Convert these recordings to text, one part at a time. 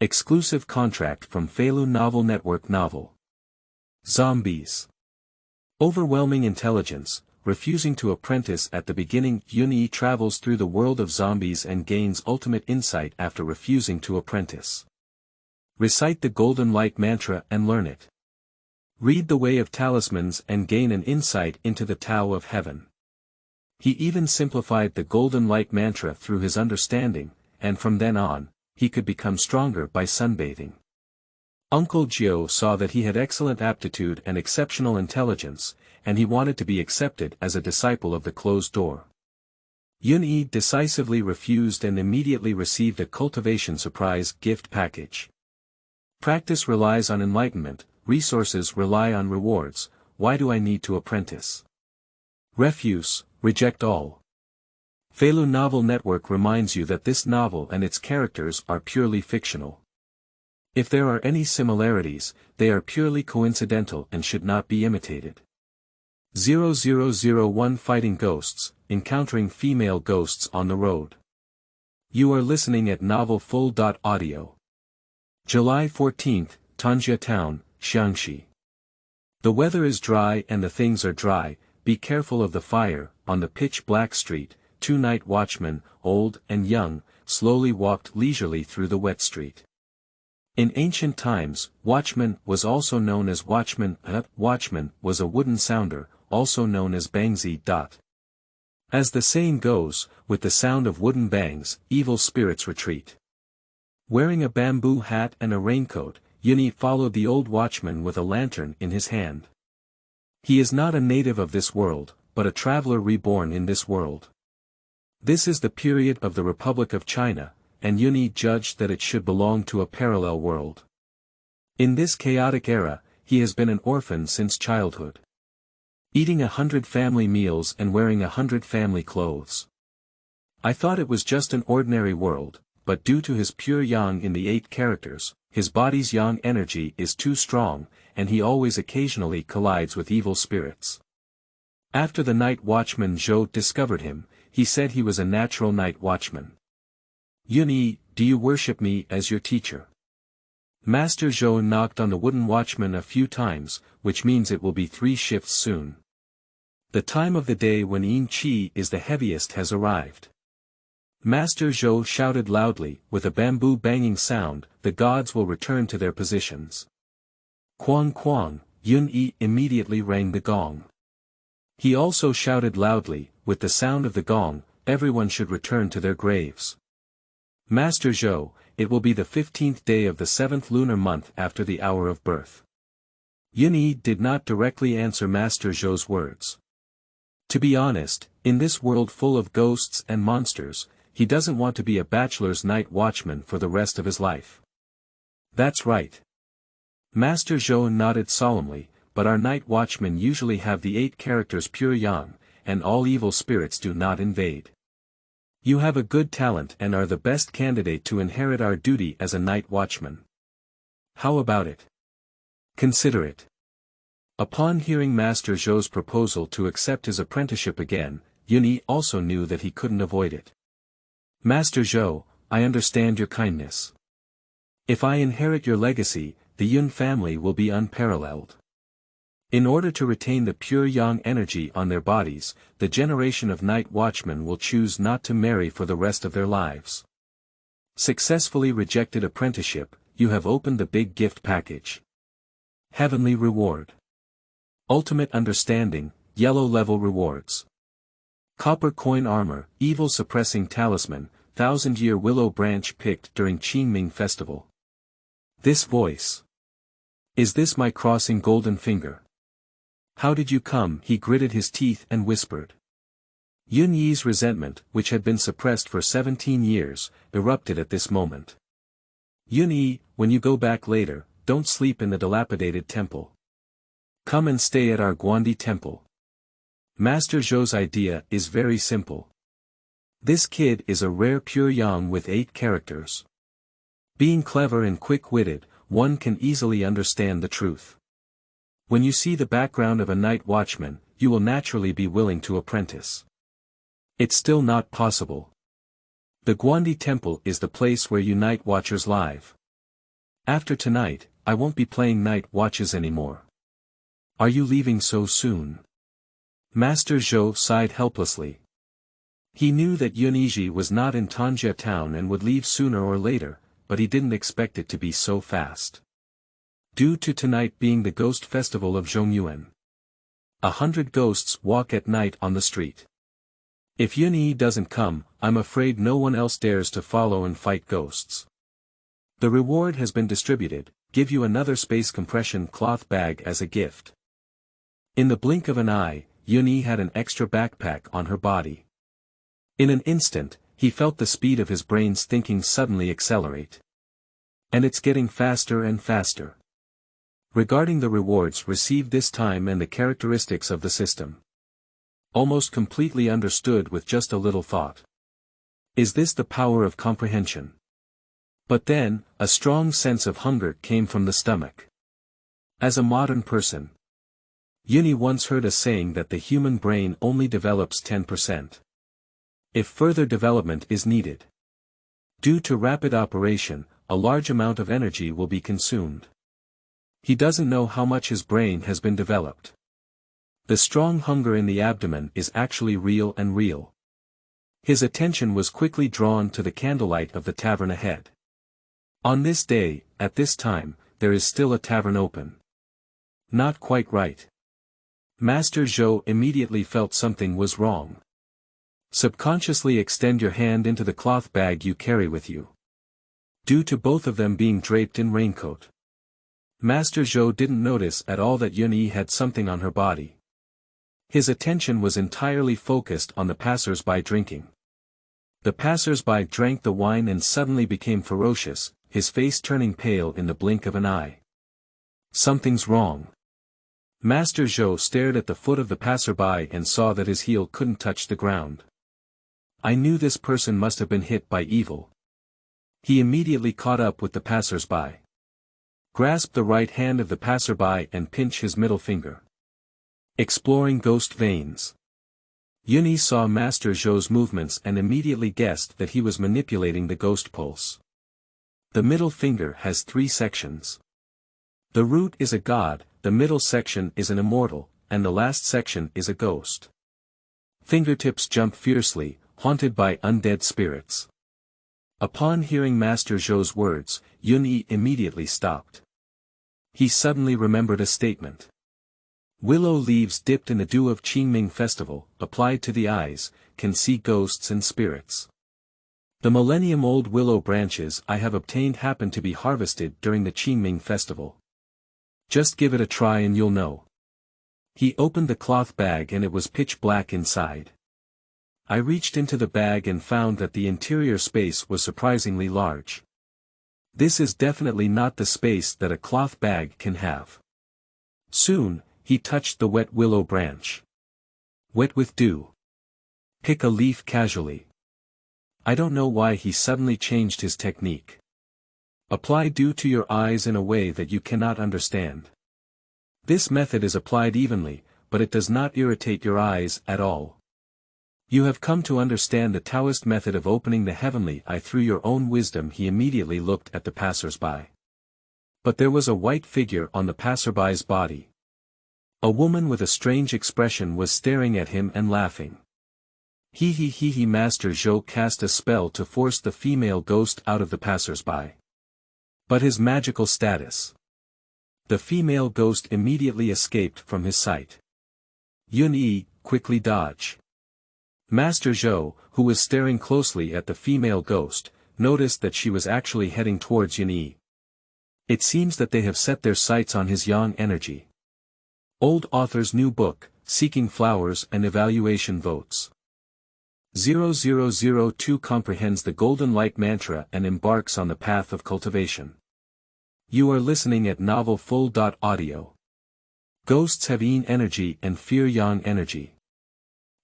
Exclusive contract from Feilu Novel Network Novel. Zombies. Overwhelming intelligence, refusing to apprentice at the beginning. Yun travels through the world of zombies and gains ultimate insight after refusing to apprentice. Recite the golden light mantra and learn it. Read the way of talismans and gain an insight into the Tao of Heaven. He even simplified the golden light mantra through his understanding, and from then on, he could become stronger by sunbathing. Uncle Jiu saw that he had excellent aptitude and exceptional intelligence, and he wanted to be accepted as a disciple of the closed door. Yun decisively refused and immediately received a cultivation surprise gift package. Practice relies on enlightenment, resources rely on rewards. Why do I need to apprentice? Refuse, reject all. Feilu Novel Network reminds you that this novel and its characters are purely fictional. If there are any similarities, they are purely coincidental and should not be imitated. 0001 Fighting Ghosts, encountering female ghosts on the road. You are listening at Novel Full.Audio. July 14, Renjia Town, Xiangxi. The weather is dry and the things are dry. Be careful of the fire. On the pitch-black street, two night watchmen, old and young, slowly walked leisurely through the wet street. In ancient times, watchman was also known as watchman. Watchman was a wooden sounder, also known as bangzi. As the saying goes, with the sound of wooden bangs, evil spirits retreat. Wearing a bamboo hat and a raincoat, Yun followed the old watchman with a lantern in his hand. He is not a native of this world, but a traveler reborn in this world. This is the period of the Republic of China, and Yun judged that it should belong to a parallel world. In this chaotic era, he has been an orphan since childhood. Eating 100 family meals and wearing 100 family clothes. I thought it was just an ordinary world, but due to his pure yang in the 8 characters, his body's yang energy is too strong, and he always occasionally collides with evil spirits. After the night watchman Zhou discovered him, he said he was a natural night watchman. Yun, do you worship me as your teacher? Master Zhou knocked on the wooden watchman a few times, which means it will be 3 shifts soon. The time of the day when yin qi is the heaviest has arrived. Master Zhou shouted loudly, with a bamboo banging sound, the gods will return to their positions. Quang quang, Yun immediately rang the gong. He also shouted loudly, with the sound of the gong, everyone should return to their graves. Master Zhou, it will be the 15th day of the 7th lunar month after the hour of birth. Yun did not directly answer Master Zhou's words. To be honest, in this world full of ghosts and monsters, he doesn't want to be a bachelor's night watchman for the rest of his life. That's right. Master Zhou nodded solemnly, but our night watchmen usually have the 8 characters pure yang, and all evil spirits do not invade. You have a good talent and are the best candidate to inherit our duty as a night watchman. How about it? Consider it. Upon hearing Master Zhou's proposal to accept his apprenticeship again, Yun also knew that he couldn't avoid it. Master Zhou, I understand your kindness. If I inherit your legacy, the Yun family will be unparalleled. In order to retain the pure yang energy on their bodies, the generation of night watchmen will choose not to marry for the rest of their lives. Successfully rejected apprenticeship, you have opened the big gift package. Heavenly reward. Ultimate understanding, yellow level rewards. Copper coin armor, evil suppressing talisman, 1000-year willow branch picked during Qingming festival. This voice. Is this my crossing golden finger? How did you come? He gritted his teeth and whispered. Yun's resentment, which had been suppressed for 17 years, erupted at this moment. Yun, when you go back later, don't sleep in the dilapidated temple. Come and stay at our Guandi temple. Master Zhou's idea is very simple. This kid is a rare pure yang with 8 characters. Being clever and quick-witted, one can easily understand the truth. When you see the background of a night watchman, you will naturally be willing to apprentice. It's still not possible. The Guandi temple is the place where you night watchers live. After tonight, I won't be playing night watches anymore. Are you leaving so soon? Master Zhou sighed helplessly. He knew that Yuniji was not in Tanjia town and would leave sooner or later, but he didn't expect it to be so fast. Due to tonight being the ghost festival of Zhongyuan. 100 ghosts walk at night on the street. If Yunyi doesn't come, I'm afraid no one else dares to follow and fight ghosts. The reward has been distributed, give you another space compression cloth bag as a gift. In the blink of an eye, Yunyi had an extra backpack on her body. In an instant, he felt the speed of his brain's thinking suddenly accelerate. And it's getting faster and faster. Regarding the rewards received this time and the characteristics of the system. Almost completely understood with just a little thought. Is this the power of comprehension? But then, a strong sense of hunger came from the stomach. As a modern person, Yuni once heard a saying that the human brain only develops 10%. If further development is needed. Due to rapid operation, a large amount of energy will be consumed. He doesn't know how much his brain has been developed. The strong hunger in the abdomen is actually real and real. His attention was quickly drawn to the candlelight of the tavern ahead. On this day, at this time, there is still a tavern open. Not quite right. Master Zhou immediately felt something was wrong. Subconsciously extend your hand into the cloth bag you carry with you. Due to both of them being draped in raincoat. Master Zhou didn't notice at all that Yunyi had something on her body. His attention was entirely focused on the passers-by drinking. The passers-by drank the wine and suddenly became ferocious, his face turning pale in the blink of an eye. Something's wrong. Master Zhou stared at the foot of the passerby and saw that his heel couldn't touch the ground. I knew this person must have been hit by evil. He immediately caught up with the passers-by. Grasped the right hand of the passerby and pinched his middle finger. Exploring ghost veins. Yuni saw Master Zhou's movements and immediately guessed that he was manipulating the ghost pulse. The middle finger has 3 sections. The root is a god, the middle section is an immortal, and the last section is a ghost. Fingertips jump fiercely, haunted by undead spirits. Upon hearing Master Zhou's words, Yunyi immediately stopped. He suddenly remembered a statement. Willow leaves dipped in the dew of Qingming festival, applied to the eyes, can see ghosts and spirits. The millennium-old willow branches I have obtained happen to be harvested during the Qingming festival. Just give it a try and you'll know. He opened the cloth bag and it was pitch black inside. I reached into the bag and found that the interior space was surprisingly large. This is definitely not the space that a cloth bag can have. Soon, he touched the wet willow branch. Wet with dew. Pick a leaf casually. I don't know why he suddenly changed his technique. Apply dew to your eyes in a way that you cannot understand. This method is applied evenly, but it does not irritate your eyes at all. You have come to understand the Taoist method of opening the heavenly eye through your own wisdom. He immediately looked at the passers-by. But there was a white figure on the passerby's body. A woman with a strange expression was staring at him and laughing. He. Master Zhou cast a spell to force the female ghost out of the passers-by. But his magical status. The female ghost immediately escaped from his sight. Yun-Yi, quickly dodge. Master Zhou, who was staring closely at the female ghost, noticed that she was actually heading towards Yun-Yi. It seems that they have set their sights on his yang energy. Old author's new book, Seeking Flowers and Evaluation Votes. 0002 comprehends the Golden Light Mantra and embarks on the path of cultivation. You are listening at Novel Full.Audio. Ghosts have yin energy and fear yang energy.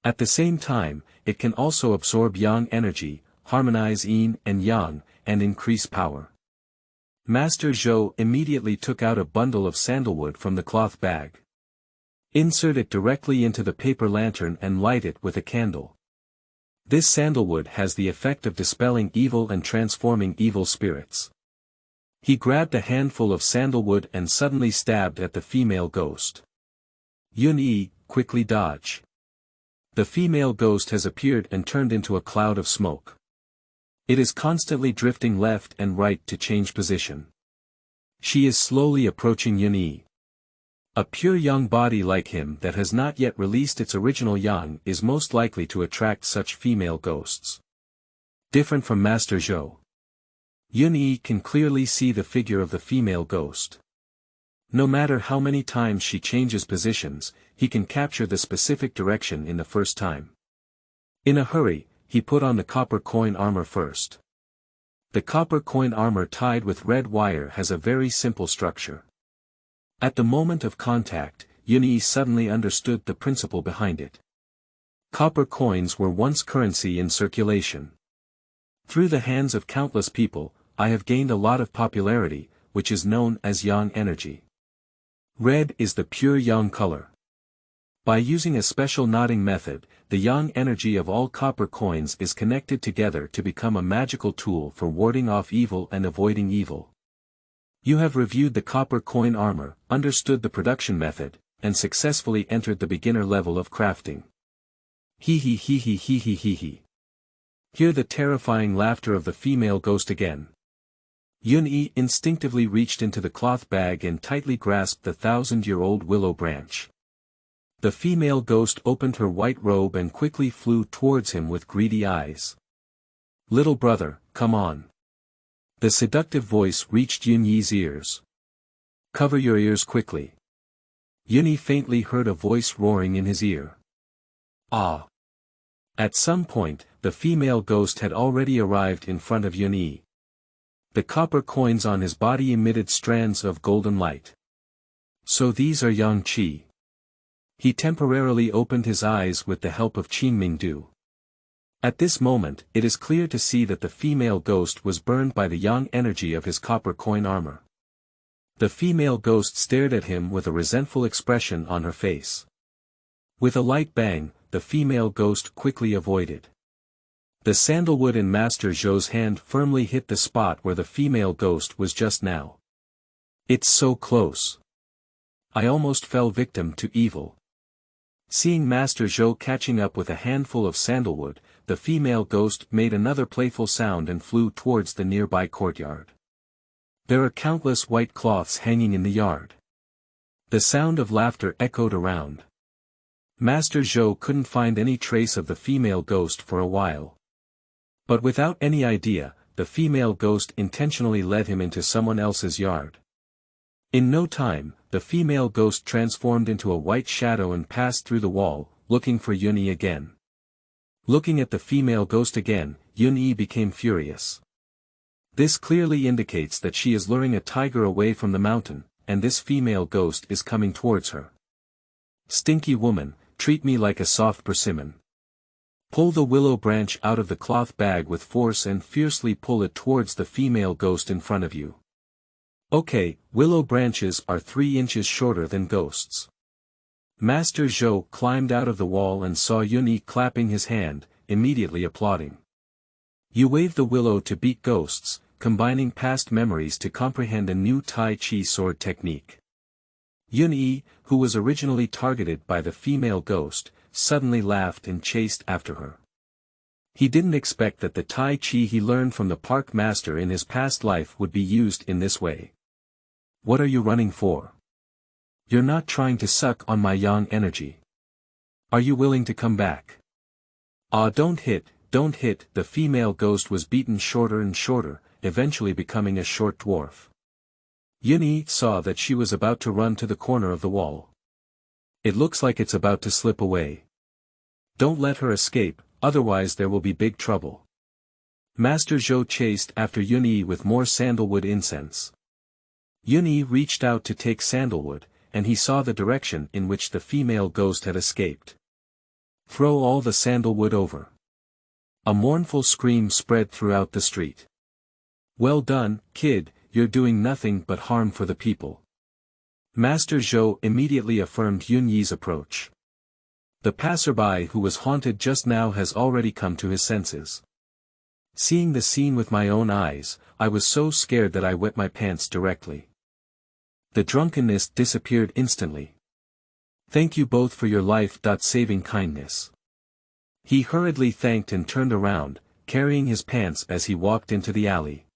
At the same time, it can also absorb yang energy, harmonize yin and yang, and increase power. Master Zhou immediately took out a bundle of sandalwood from the cloth bag. Insert it directly into the paper lantern and light it with a candle. This sandalwood has the effect of dispelling evil and transforming evil spirits. He grabbed a handful of sandalwood and suddenly stabbed at the female ghost. Yun-yi, quickly dodge. The female ghost has appeared and turned into a cloud of smoke. It is constantly drifting left and right to change position. She is slowly approaching Yun-yi. A pure young body like him that has not yet released its original yang is most likely to attract such female ghosts. Different from Master Zhou. Yun-yi can clearly see the figure of the female ghost. No matter how many times she changes positions, he can capture the specific direction in the first time. In a hurry, he put on the copper coin armor first. The copper coin armor tied with red wire has a very simple structure. At the moment of contact, Yun-yi suddenly understood the principle behind it. Copper coins were once currency in circulation. Through the hands of countless people, I have gained a lot of popularity, which is known as yang energy. Red is the pure yang color. By using a special knotting method, the yang energy of all copper coins is connected together to become a magical tool for warding off evil and avoiding evil. You have reviewed the copper coin armor, understood the production method, and successfully entered the beginner level of crafting. Hee hee hee hee hee hee hee hee. Hear the terrifying laughter of the female ghost again. Yun-yi instinctively reached into the cloth bag and tightly grasped the 1,000-year-old willow branch. The female ghost opened her white robe and quickly flew towards him with greedy eyes. Little brother, come on. The seductive voice reached Yun-yi's ears. Cover your ears quickly. Yun-yi faintly heard a voice roaring in his ear. Ah! At some point, the female ghost had already arrived in front of Yun-yi. The copper coins on his body emitted strands of golden light. So these are yang qi. He temporarily opened his eyes with the help of Qingmingdu. At this moment, it is clear to see that the female ghost was burned by the yang energy of his copper coin armor. The female ghost stared at him with a resentful expression on her face. With a light bang, the female ghost quickly avoided. The sandalwood in Master Zhou's hand firmly hit the spot where the female ghost was just now. It's so close. I almost fell victim to evil. Seeing Master Zhou catching up with a handful of sandalwood, the female ghost made another playful sound and flew towards the nearby courtyard. There are countless white cloths hanging in the yard. The sound of laughter echoed around. Master Zhou couldn't find any trace of the female ghost for a while. But without any idea, the female ghost intentionally led him into someone else's yard. In no time, the female ghost transformed into a white shadow and passed through the wall, looking for Yun-yi again. Looking at the female ghost again, Yun-yi became furious. This clearly indicates that she is luring a tiger away from the mountain, and this female ghost is coming towards her. Stinky woman, treat me like a soft persimmon. Pull the willow branch out of the cloth bag with force and fiercely pull it towards the female ghost in front of you. Okay, willow branches are 3 inches shorter than ghosts. Master Zhou climbed out of the wall and saw Yun-yi clapping his hand, immediately applauding. You wave the willow to beat ghosts, combining past memories to comprehend a new Tai Chi sword technique. Yun-yi, who was originally targeted by the female ghost, suddenly laughed and chased after her. He didn't expect that the Tai Chi he learned from the park master in his past life would be used in this way. What are you running for? You're not trying to suck on my yang energy. Are you willing to come back? Ah, don't hit, the female ghost was beaten shorter and shorter, eventually becoming a short dwarf. Yun-yi saw that she was about to run to the corner of the wall. It looks like it's about to slip away. Don't let her escape, otherwise there will be big trouble. Master Zhou chased after Yun-yi with more sandalwood incense. Yun-yi reached out to take sandalwood, and he saw the direction in which the female ghost had escaped. Throw all the sandalwood over. A mournful scream spread throughout the street. Well done, kid, you're doing nothing but harm for the people. Master Zhou immediately affirmed Yun-yi's approach. The passerby who was haunted just now has already come to his senses. Seeing the scene with my own eyes, I was so scared that I wet my pants directly. The drunkenness disappeared instantly. Thank you both for your life-saving kindness. He hurriedly thanked and turned around, carrying his pants as he walked into the alley.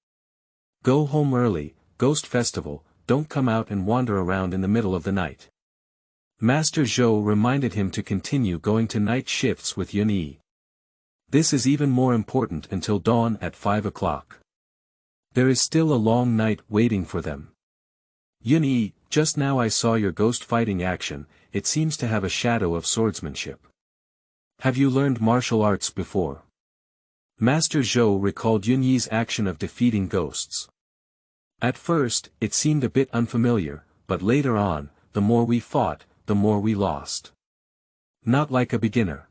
Go home early, Ghost Festival, don't come out and wander around in the middle of the night. Master Zhou reminded him to continue going to night shifts with Yun. This is even more important until dawn at 5 o'clock. There is still a long night waiting for them. Yun, just now I saw your ghost fighting action, it seems to have a shadow of swordsmanship. Have you learned martial arts before? Master Zhou recalled Yun's action of defeating ghosts. At first, it seemed a bit unfamiliar, but later on, the more we fought, the more we lost. Not like a beginner.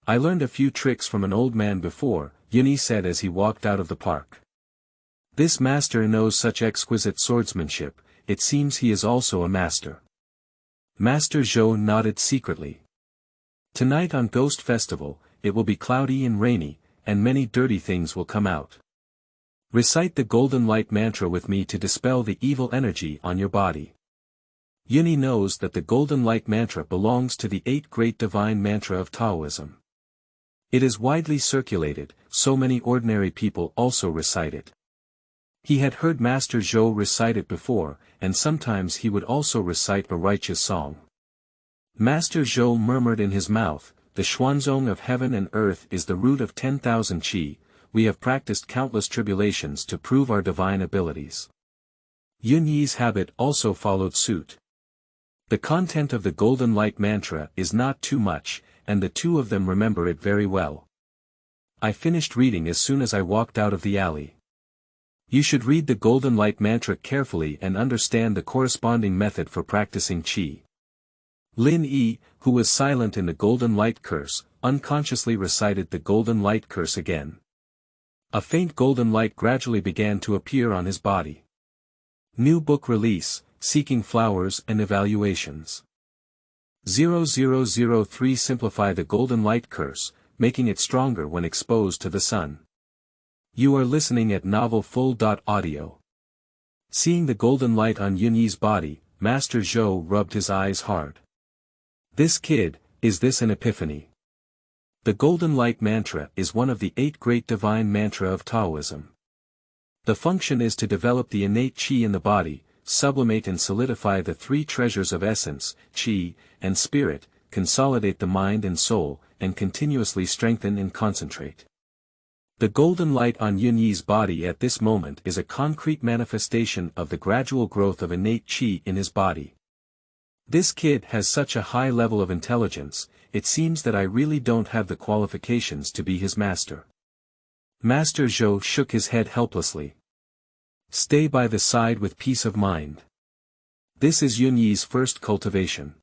I learned a few tricks from an old man before, Yun said as he walked out of the park. This master knows such exquisite swordsmanship, it seems he is also a master. Master Zhou nodded secretly. Tonight on Ghost Festival, it will be cloudy and rainy, and many dirty things will come out. Recite the golden light mantra with me to dispel the evil energy on your body. Yun knows that the golden light mantra belongs to the 8 great divine mantra of Taoism. It is widely circulated, so many ordinary people also recite it. He had heard Master Zhou recite it before, and sometimes he would also recite a righteous song. Master Zhou murmured in his mouth, the Xuanzong of heaven and earth is the root of 10,000 qi, we have practiced countless tribulations to prove our divine abilities. Yun's habit also followed suit. The content of the golden light mantra is not too much, and the two of them remember it very well. I finished reading as soon as I walked out of the alley. You should read the golden light mantra carefully and understand the corresponding method for practicing qi. Lin, who was silent in the golden light curse, unconsciously recited the golden light curse again. A faint golden light gradually began to appear on his body. New book release, Seeking Flowers and Evaluations. 0003 Simplify the golden light curse, making it stronger when exposed to the sun. You are listening at Novel Full.Audio. Seeing the golden light on Yun's body, Master Zhou rubbed his eyes hard. This kid, is this an epiphany? The golden light mantra is one of the 8 great divine mantra of Taoism. The function is to develop the innate qi in the body, sublimate and solidify the 3 treasures of essence, qi, and spirit, consolidate the mind and soul, and continuously strengthen and concentrate. The golden light on Yun's body at this moment is a concrete manifestation of the gradual growth of innate qi in his body. This kid has such a high level of intelligence, it seems that I really don't have the qualifications to be his master. Master Zhou shook his head helplessly. Stay by the side with peace of mind. This is Yun's first cultivation.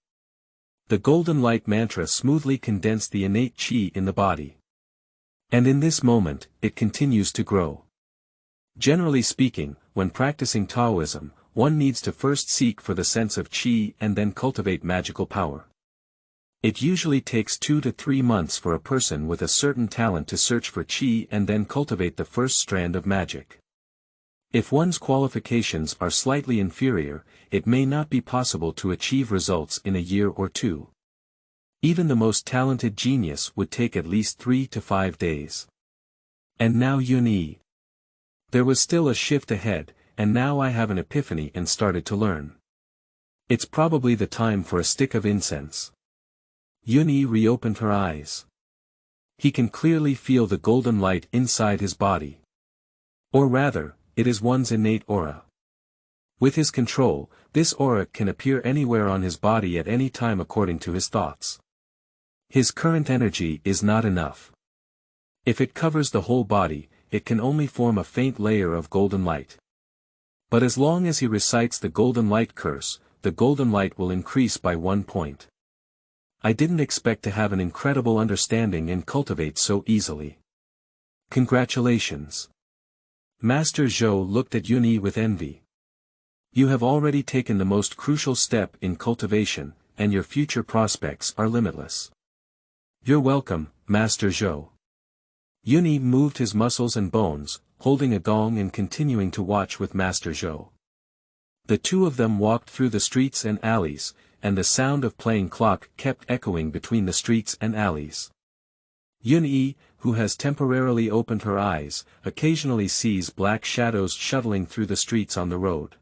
The golden light mantra smoothly condensed the innate qi in the body. And in this moment, it continues to grow. Generally speaking, when practicing Taoism, one needs to first seek for the sense of qi and then cultivate magical power. It usually takes 2 to 3 months for a person with a certain talent to search for qi and then cultivate the first strand of magic. If one's qualifications are slightly inferior, it may not be possible to achieve results in a year or 2. Even the most talented genius would take at least 3 to 5 days. And now Yun. There was still a shift ahead, and now I have an epiphany and started to learn. It's probably the time for a stick of incense. Yun reopened her eyes. He can clearly feel the golden light inside his body. Or rather, it is one's innate aura. With his control, this aura can appear anywhere on his body at any time according to his thoughts. His current energy is not enough. If it covers the whole body, it can only form a faint layer of golden light. But as long as he recites the golden light curse, the golden light will increase by 1 point. I didn't expect to have an incredible understanding and cultivate so easily. Congratulations. Master Zhou looked at Yun with envy. You have already taken the most crucial step in cultivation, and your future prospects are limitless. You're welcome, Master Zhou. Yun moved his muscles and bones, holding a gong and continuing to watch with Master Zhou. The two of them walked through the streets and alleys, and the sound of playing clock kept echoing between the streets and alleys. Yun, who has temporarily opened her eyes, occasionally sees black shadows shuttling through the streets on the road.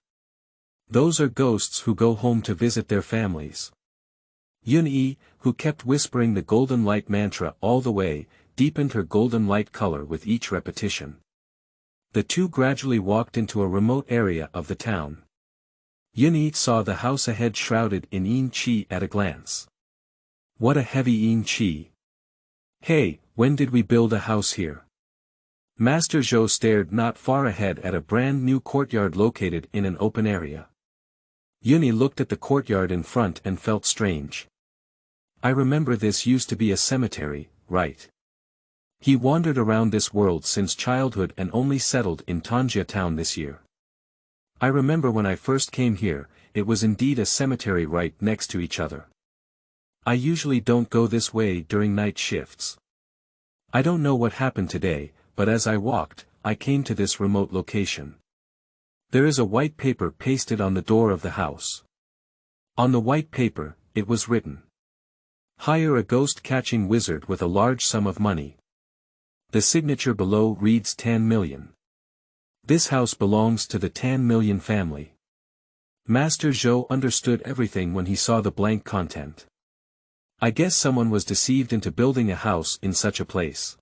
Those are ghosts who go home to visit their families. Yun, who kept whispering the golden light mantra all the way, deepened her golden light color with each repetition. The two gradually walked into a remote area of the town. Yun saw the house ahead shrouded in yin qi at a glance. What a heavy yin qi! Hey, when did we build a house here? Master Zhou stared not far ahead at a brand new courtyard located in an open area. Yun looked at the courtyard in front and felt strange. I remember this used to be a cemetery, right? He wandered around this world since childhood and only settled in Renjia town this year. I remember when I first came here, it was indeed a cemetery right next to each other. I usually don't go this way during night shifts. I don't know what happened today, but as I walked, I came to this remote location. There is a white paper pasted on the door of the house. On the white paper, it was written. Hire a ghost-catching wizard with a large sum of money. The signature below reads 10 million. This house belongs to the 10 million family. Master Zhou understood everything when he saw the blank content. I guess someone was deceived into building a house in such a place.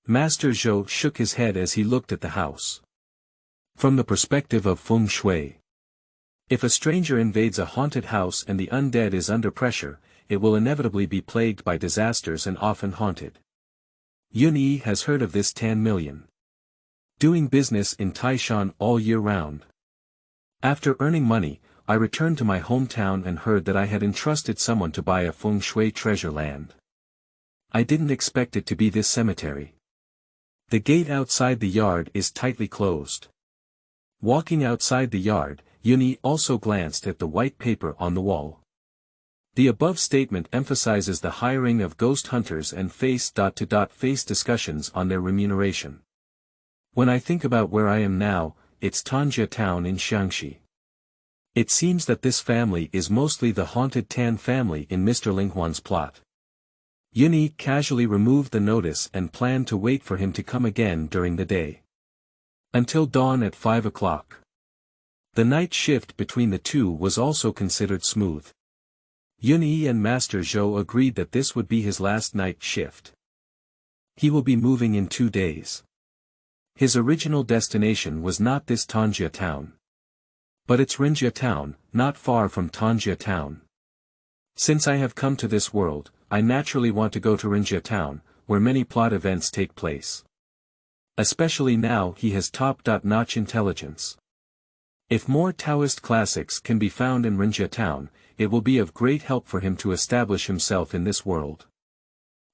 Master Zhou shook his head as he looked at the house. From the perspective of feng shui. If a stranger invades a haunted house and the undead is under pressure, it will inevitably be plagued by disasters and often haunted. Yun has heard of this 10 million. Doing business in Taishan all year round. After earning money, I returned to my hometown and heard that I had entrusted someone to buy a feng shui treasure land. I didn't expect it to be this cemetery. The gate outside the yard is tightly closed. Walking outside the yard, Yun also glanced at the white paper on the wall. The above statement emphasizes the hiring of ghost hunters and face-to-face discussions on their remuneration. When I think about where I am now, it's Renjia town in Xiangxi. It seems that this family is mostly the haunted Tan family in Mr. Linghuan's plot. Yun casually removed the notice and planned to wait for him to come again during the day. Until dawn at 5 o'clock. The night shift between the two was also considered smooth. Yun and Master Zhou agreed that this would be his last night shift. He will be moving in 2 days. His original destination was not this Renjia town. But it's Renjia town, not far from Renjia town. Since I have come to this world, I naturally want to go to Renjia town, where many plot events take place. Especially now he has top-notch intelligence. If more Taoist classics can be found in Renjia town, it will be of great help for him to establish himself in this world.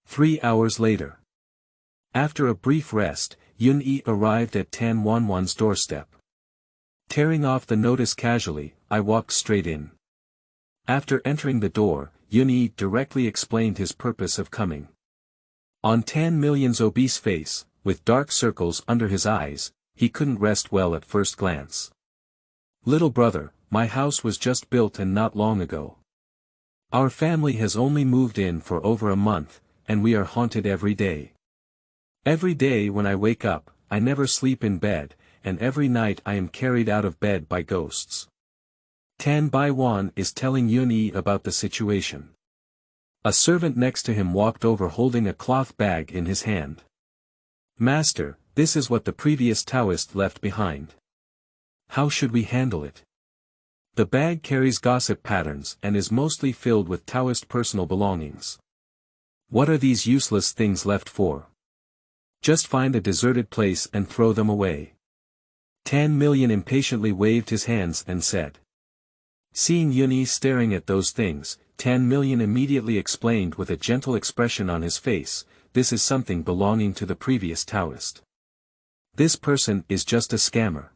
3 hours later. After a brief rest, Yun arrived at Tan Wanwan's doorstep. Tearing off the notice casually, I walked straight in. After entering the door, Yun directly explained his purpose of coming. On Tan Million's obese face, with dark circles under his eyes, he couldn't rest well at first glance. Little brother, my house was just built and not long ago. Our family has only moved in for over a month, and we are haunted every day. Every day when I wake up, I never sleep in bed, and every night I am carried out of bed by ghosts. Tan Baiwan is telling Yun about the situation. A servant next to him walked over holding a cloth bag in his hand. Master, this is what the previous Taoist left behind. How should we handle it? The bag carries gossip patterns and is mostly filled with Taoist personal belongings. What are these useless things left for? Just find a deserted place and throw them away. Tan Million impatiently waved his hands and said. Seeing Yun staring at those things, Tan Million immediately explained with a gentle expression on his face, this is something belonging to the previous Taoist. This person is just a scammer.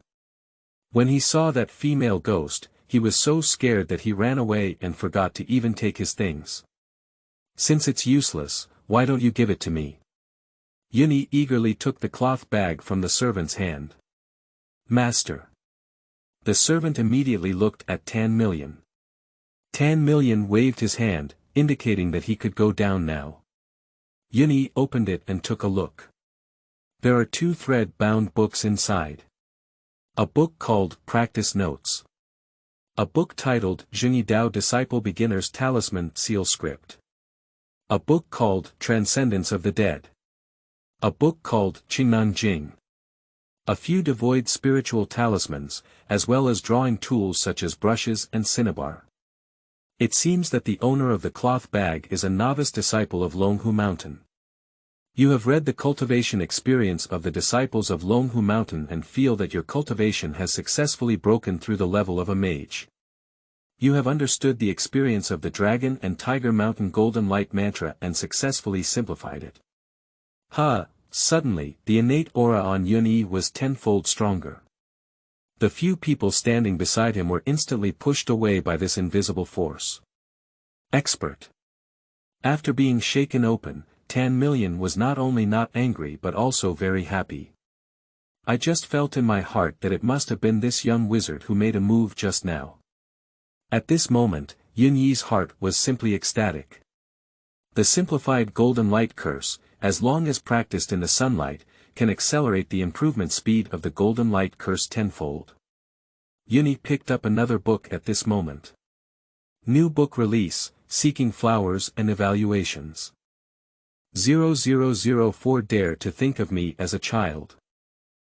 When he saw that female ghost, he was so scared that he ran away and forgot to even take his things. Since it's useless, why don't you give it to me? Yunyi eagerly took the cloth bag from the servant's hand. Master. The servant immediately looked at 10 million. 10 million waved his hand, indicating that he could go down now. Yunyi opened it and took a look. There are 2 thread-bound books inside. A book called Practice Notes. A book titled Zhengyi Dao Disciple Beginner's Talisman Seal Script. A book called Transcendence of the Dead. A book called Qingnan Jing. A few devoid spiritual talismans, as well as drawing tools such as brushes and cinnabar. It seems that the owner of the cloth bag is a novice disciple of Longhu Mountain. You have read the cultivation experience of the disciples of Longhu Mountain and feel that your cultivation has successfully broken through the level of a mage. You have understood the experience of the Dragon and Tiger Mountain Golden Light Mantra and successfully simplified it. Suddenly, the innate aura on Yunyi was tenfold stronger. The few people standing beside him were instantly pushed away by this invisible force. Expert. After being shaken open, 10 million was not only not angry but also very happy. I just felt in my heart that it must have been this young wizard who made a move just now. At this moment, Yunyi's heart was simply ecstatic. The simplified golden light curse, as long as practiced in the sunlight, can accelerate the improvement speed of the golden light curse tenfold. Yunyi picked up another book at this moment. New book release, Seeking Flowers and Evaluations. 0004 Dare to Think of Me as a Child.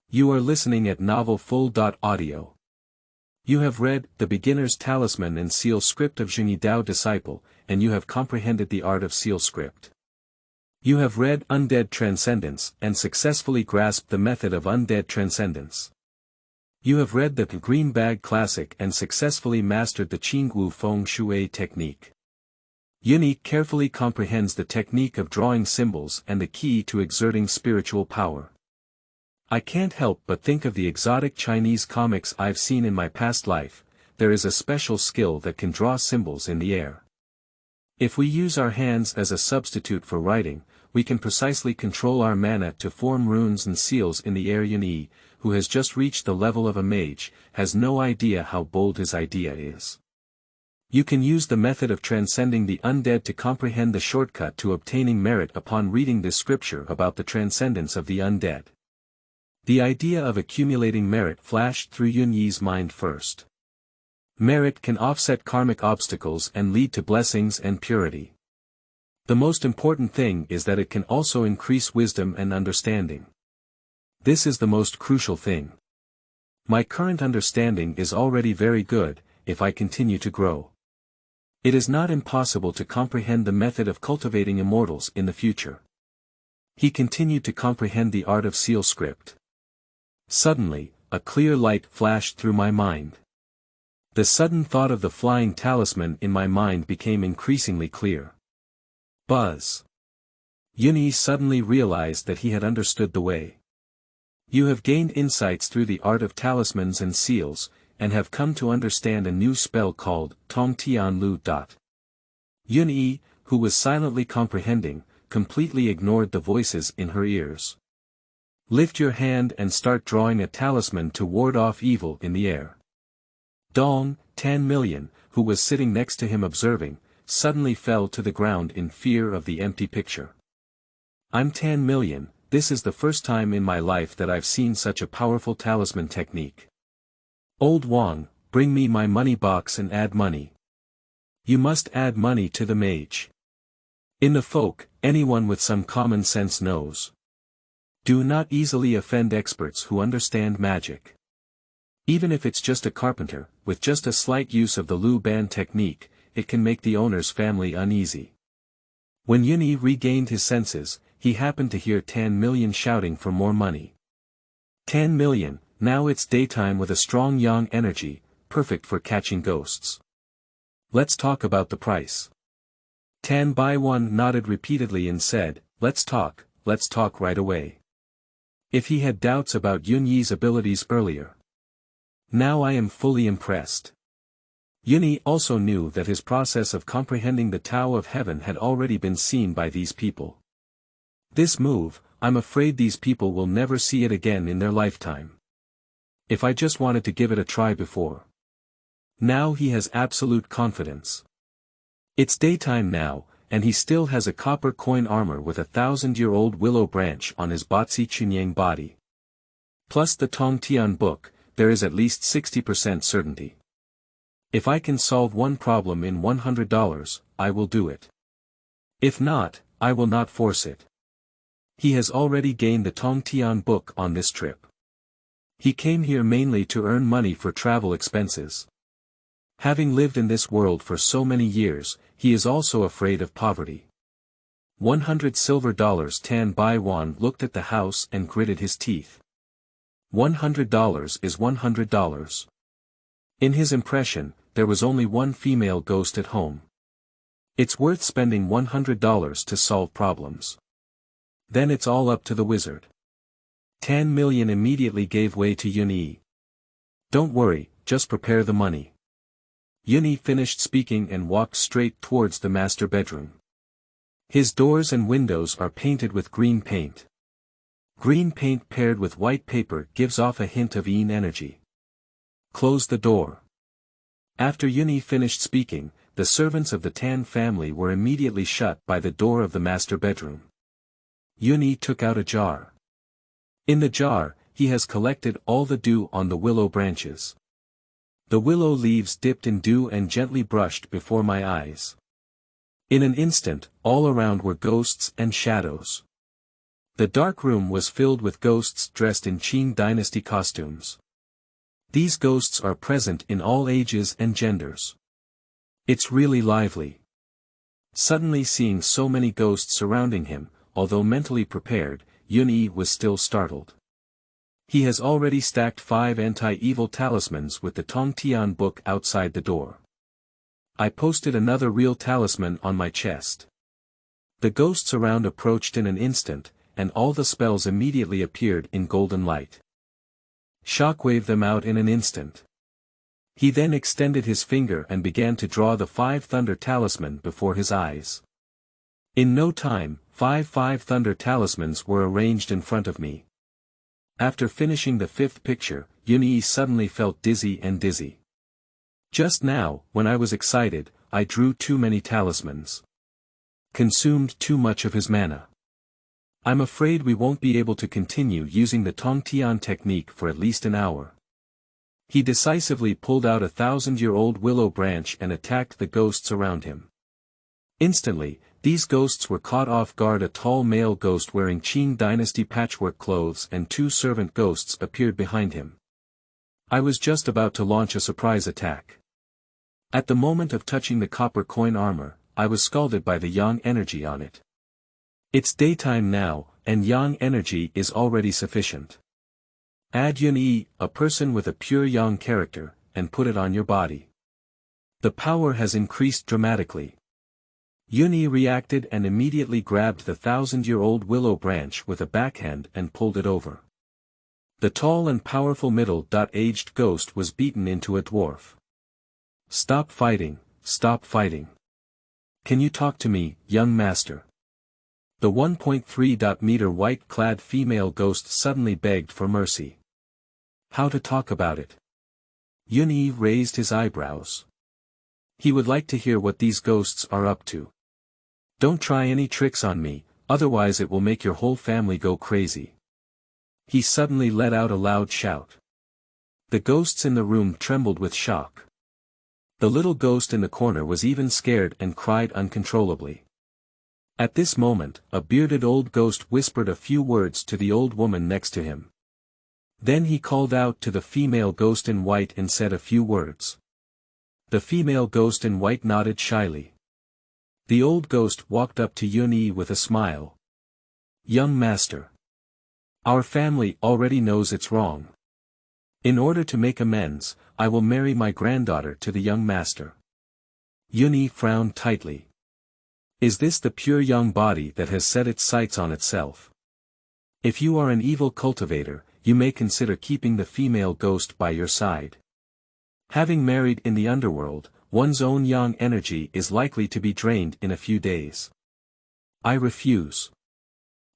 You are listening at Novel Full.Audio. You have read The Beginner's Talisman and Seal Script of Zhengyi Dao Disciple, and you have comprehended the art of seal script. You have read Undead Transcendence and successfully grasped the method of undead transcendence. You have read the Green Bag Classic and successfully mastered the Qingwu Feng Shui technique. Yunyi carefully comprehends the technique of drawing symbols and the key to exerting spiritual power. I can't help but think of the exotic Chinese comics I've seen in my past life. There is a special skill that can draw symbols in the air. If we use our hands as a substitute for writing, we can precisely control our mana to form runes and seals in the air. Yunyi, who has just reached the level of a mage, has no idea how bold his idea is. You can use the method of transcending the undead to comprehend the shortcut to obtaining merit upon reading this scripture about the transcendence of the undead. The idea of accumulating merit flashed through Yunyi's mind first. Merit can offset karmic obstacles and lead to blessings and purity. The most important thing is that it can also increase wisdom and understanding. This is the most crucial thing. My current understanding is already very good, if I continue to grow. It is not impossible to comprehend the method of cultivating immortals in the future. He continued to comprehend the art of seal script. Suddenly, a clear light flashed through my mind. The sudden thought of the flying talisman in my mind became increasingly clear. Buzz. Yunyi suddenly realized that he had understood the way. You have gained insights through the art of talismans and seals, and have come to understand a new spell called Tong Tian Lu. Yunyi, who was silently comprehending, completely ignored the voices in her ears. Lift your hand and start drawing a talisman to ward off evil in the air. Dong, 10 million, who was sitting next to him observing, suddenly fell to the ground in fear of the empty picture. I'm 10 million, this is the first time in my life that I've seen such a powerful talisman technique. Old Wang, bring me my money box and add money. You must add money to the mage. In the folk, anyone with some common sense knows. Do not easily offend experts who understand magic. Even if it's just a carpenter, with just a slight use of the Lu Ban technique, it can make the owner's family uneasy. When Yunyi regained his senses, he happened to hear 10 million shouting for more money. 10 million, now it's daytime with a strong yang energy, perfect for catching ghosts. Let's talk about the price. 10/1 nodded repeatedly and said, let's talk right away. If he had doubts about Yunyi's abilities earlier. Now I am fully impressed. Yunyi also knew that his process of comprehending the Tao of Heaven had already been seen by these people. This move, I'm afraid these people will never see it again in their lifetime. If I just wanted to give it a try before. Now he has absolute confidence. It's daytime now, and he still has a copper coin armor with a 1,000-year-old willow branch on his Batsi Chunyang body. Plus the Tong Tian book, there is at least 60% certainty. If I can solve one problem in $100, I will do it. If not, I will not force it. He has already gained the Tong Tian book on this trip. He came here mainly to earn money for travel expenses. Having lived in this world for so many years, he is also afraid of poverty. 100 silver dollars. Tan Bai Wan looked at the house and gritted his teeth. $100 is $100. In his impression, there was only one female ghost at home. It's worth spending $100 to solve problems. Then it's all up to the wizard. 10 million immediately gave way to Yun. Don't worry, just prepare the money. Yun finished speaking and walked straight towards the master bedroom. His doors and windows are painted with green paint. Green paint paired with white paper gives off a hint of yin energy. Close the door. After Yun finished speaking, the servants of the Tan family were immediately shut by the door of the master bedroom. Yun took out a jar. In the jar, he has collected all the dew on the willow branches. The willow leaves dipped in dew and gently brushed before my eyes. In an instant, all around were ghosts and shadows. The dark room was filled with ghosts dressed in Qing dynasty costumes. These ghosts are present in all ages and genders. It's really lively. Suddenly seeing so many ghosts surrounding him, although mentally prepared, Yun was still startled. He has already stacked 5 anti-evil talismans with the Tong Tian book outside the door. I posted another real talisman on my chest. The ghosts around approached in an instant, and all the spells immediately appeared in golden light. Shockwave them out in an instant. He then extended his finger and began to draw the 5 thunder talisman before his eyes. In no time, 5 thunder talismans were arranged in front of me. After finishing the 5th picture, Yun suddenly felt dizzy. Just now, when I was excited, I drew too many talismans. Consumed too much of his mana. I'm afraid we won't be able to continue using the Tong Tian technique for at least an hour. He decisively pulled out a 1,000-year-old willow branch and attacked the ghosts around him. Instantly, these ghosts were caught off guard. A tall male ghost wearing Qing dynasty patchwork clothes and 2 servant ghosts appeared behind him. I was just about to launch a surprise attack. At the moment of touching the copper coin armor, I was scalded by the yang energy on it. It's daytime now, and yang energy is already sufficient. Add Yun, a person with a pure yang character, and put it on your body. The power has increased dramatically. Yun reacted and immediately grabbed the 1,000-year-old willow branch with a backhand and pulled it over. The tall and powerful middle-aged ghost was beaten into a dwarf. Stop fighting, stop fighting. Can you talk to me, young master? The 1.3-meter white-clad female ghost suddenly begged for mercy. How to talk about it? Yun raised his eyebrows. He would like to hear what these ghosts are up to. Don't try any tricks on me, otherwise it will make your whole family go crazy. He suddenly let out a loud shout. The ghosts in the room trembled with shock. The little ghost in the corner was even scared and cried uncontrollably. At this moment, a bearded old ghost whispered a few words to the old woman next to him. Then he called out to the female ghost in white and said a few words. The female ghost in white nodded shyly. The old ghost walked up to Yun with a smile. Young master. Our family already knows it's wrong. In order to make amends, I will marry my granddaughter to the young master. Yun frowned tightly. Is this the pure young body that has set its sights on itself? If you are an evil cultivator, you may consider keeping the female ghost by your side. Having married in the underworld, one's own yang energy is likely to be drained in a few days. I refuse.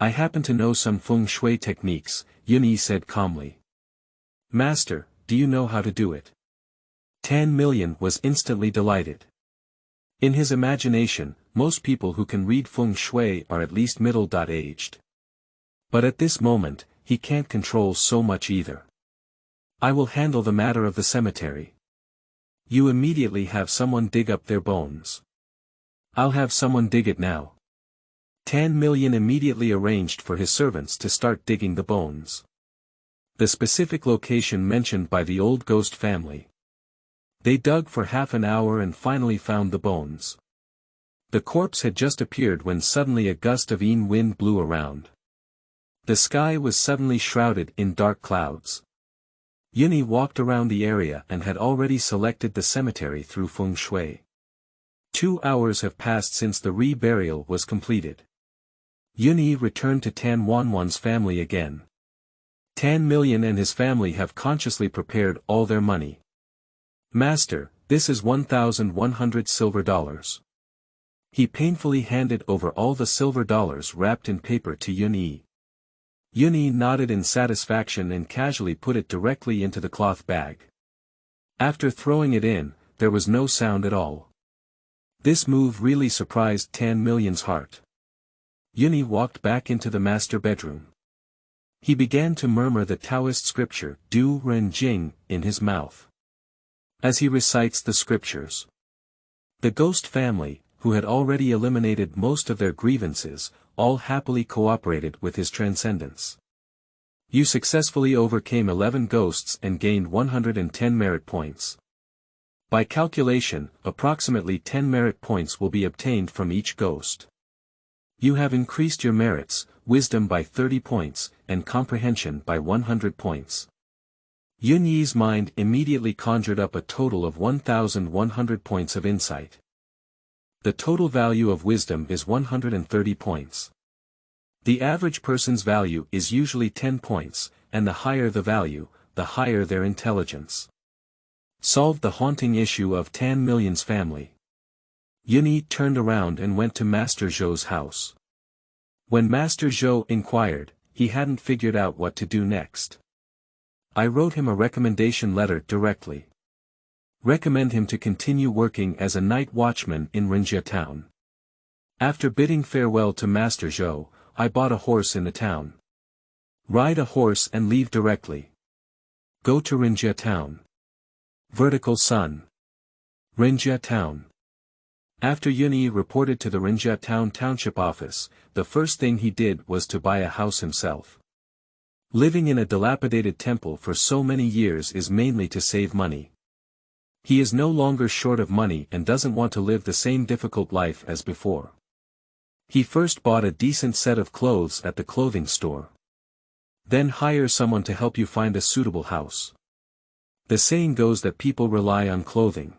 I happen to know some feng shui techniques, Yun said calmly. Master, do you know how to do it? 10 million was instantly delighted. In his imagination, most people who can read feng shui are at least middle-aged. But at this moment, he can't control so much either. I will handle the matter of the cemetery. You immediately have someone dig up their bones. I'll have someone dig it now. 10 million immediately arranged for his servants to start digging the bones. The specific location mentioned by the old ghost family. They dug for half an hour and finally found the bones. The corpse had just appeared when suddenly a gust of wind blew around. The sky was suddenly shrouded in dark clouds. Yun walked around the area and had already selected the cemetery through feng shui. 2 hours have passed since the reburial was completed. Yun returned to Tan Wanwan's family again. 10 million and his family have consciously prepared all their money. Master, this is 1,100 silver dollars. He painfully handed over all the silver dollars wrapped in paper to Yun. Yun nodded in satisfaction and casually put it directly into the cloth bag. After throwing it in, there was no sound at all. This move really surprised 10 million's heart. Yun walked back into the master bedroom. He began to murmur the Taoist scripture, do-Ren-Jing, in his mouth. As he recites the scriptures, the ghost family, who had already eliminated most of their grievances, all happily cooperated with his transcendence. You successfully overcame 11 ghosts and gained 110 merit points. By calculation, approximately 10 merit points will be obtained from each ghost. You have increased your merits, wisdom by 30 points, and comprehension by 100 points. Yun's mind immediately conjured up a total of 1,100 points of insight. The total value of wisdom is 130 points. The average person's value is usually 10 points, and the higher the value, the higher their intelligence. Solved the haunting issue of 10 million's family. Yun turned around and went to Master Zhou's house. When Master Zhou inquired, he hadn't figured out what to do next. I wrote him a recommendation letter directly. Recommend him to continue working as a night watchman in Renjia town. After bidding farewell to Master Zhou, I bought a horse in the town. Ride a horse and leave directly. Go to Renjia town. Vertical sun. Renjia town. After Yun reported to the Renjia town township office, the first thing he did was to buy a house himself. Living in a dilapidated temple for so many years is mainly to save money. He is no longer short of money and doesn't want to live the same difficult life as before. He first bought a decent set of clothes at the clothing store. Then hire someone to help you find a suitable house. The saying goes that people rely on clothing.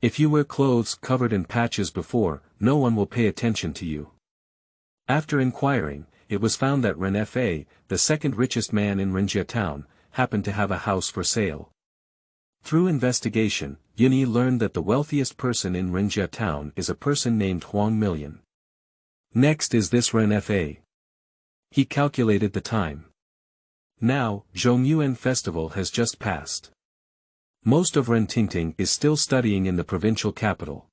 If you wear clothes covered in patches before, no one will pay attention to you. After inquiring, it was found that Ren Fa, the second richest man in Renjia town, happened to have a house for sale. Through investigation, Yun learned that the wealthiest person in Renjia town is a person named Huang Million. Next is this Ren Fa. He calculated the time. Now, Zhongyuan festival has just passed. Most of Rentingting is still studying in the provincial capital.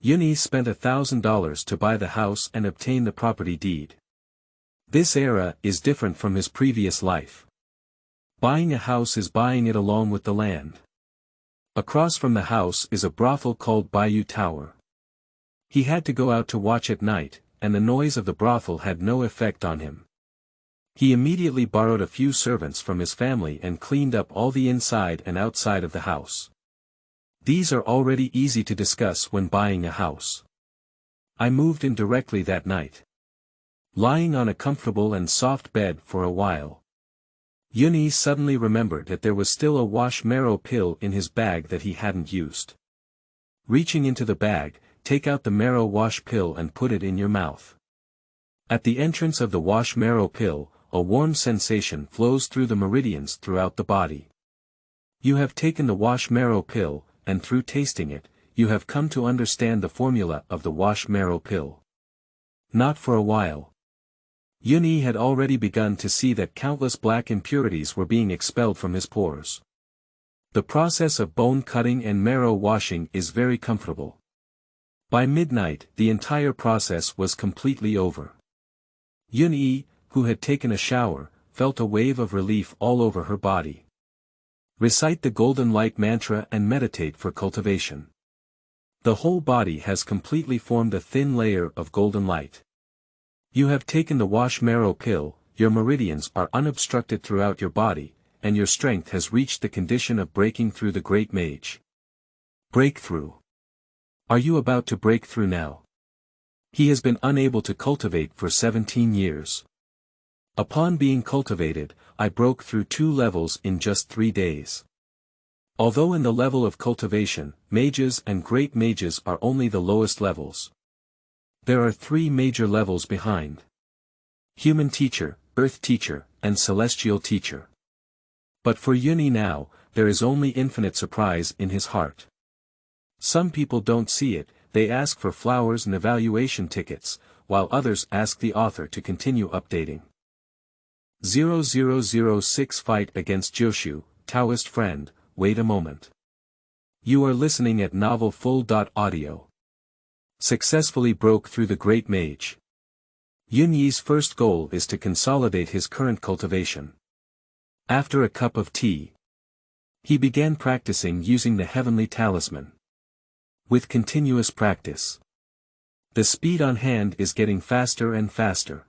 Yun spent $1,000 to buy the house and obtain the property deed. This era is different from his previous life. Buying a house is buying it along with the land. Across from the house is a brothel called Feilu Tower. He had to go out to watch at night, and the noise of the brothel had no effect on him. He immediately borrowed a few servants from his family and cleaned up all the inside and outside of the house. These are already easy to discuss when buying a house. I moved in directly that night. Lying on a comfortable and soft bed for a while. Yun suddenly remembered that there was still a wash marrow pill in his bag that he hadn't used. Reaching into the bag, take out the marrow wash pill and put it in your mouth. At the entrance of the wash marrow pill, a warm sensation flows through the meridians throughout the body. You have taken the wash marrow pill, and through tasting it, you have come to understand the formula of the wash marrow pill. Not for a while. Yun-Yi had already begun to see that countless black impurities were being expelled from his pores. The process of bone cutting and marrow washing is very comfortable. By midnight, the entire process was completely over. Yun-Yi, who had taken a shower, felt a wave of relief all over her body. Recite the golden light mantra and meditate for cultivation. The whole body has completely formed a thin layer of golden light. You have taken the wash marrow pill, your meridians are unobstructed throughout your body, and your strength has reached the condition of breaking through the great mage. Breakthrough. Are you about to break through now? He has been unable to cultivate for 17 years. Upon being cultivated, I broke through 2 levels in just 3 days. Although in the level of cultivation, mages and great mages are only the lowest levels. There are 3 major levels behind. Human teacher, earth teacher, and celestial teacher. But for Yun-Yi now, there is only infinite surprise in his heart. Some people don't see it, they ask for flowers and evaluation tickets, while others ask the author to continue updating. 0006 Fight against Jiushu, Taoist friend, wait a moment. You are listening at Novel Full.Audio. Successfully broke through the great mage. Yun-Yi's first goal is to consolidate his current cultivation. After a cup of tea, he began practicing using the heavenly talisman. With continuous practice, the speed on hand is getting faster and faster.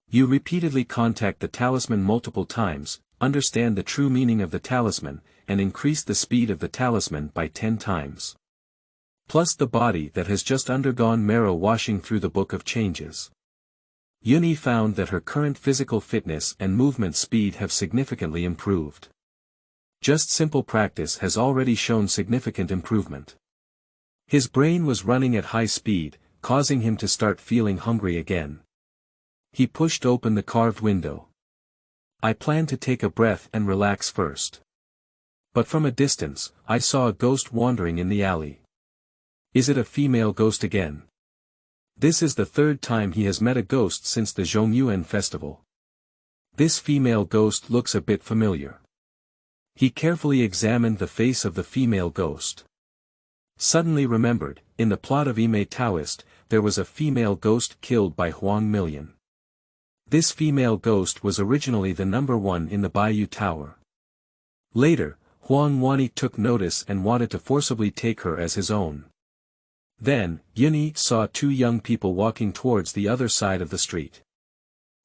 You repeatedly contact the talisman multiple times, understand the true meaning of the talisman, and increase the speed of the talisman by 10 times. Plus the body that has just undergone marrow washing through the Book of Changes. Yun-Yi found that her current physical fitness and movement speed have significantly improved. Just simple practice has already shown significant improvement. His brain was running at high speed, causing him to start feeling hungry again. He pushed open the carved window. I planned to take a breath and relax first. But from a distance, I saw a ghost wandering in the alley. Is it a female ghost again? This is the 3rd time he has met a ghost since the Zhongyuan festival. This female ghost looks a bit familiar. He carefully examined the face of the female ghost. Suddenly remembered, in the plot of Taoist, there was a female ghost killed by Huang Million. This female ghost was originally the number 1 in the Baiyu Tower. Later, Huang Wani took notice and wanted to forcibly take her as his own. Then, Yun-Yi saw 2 young people walking towards the other side of the street.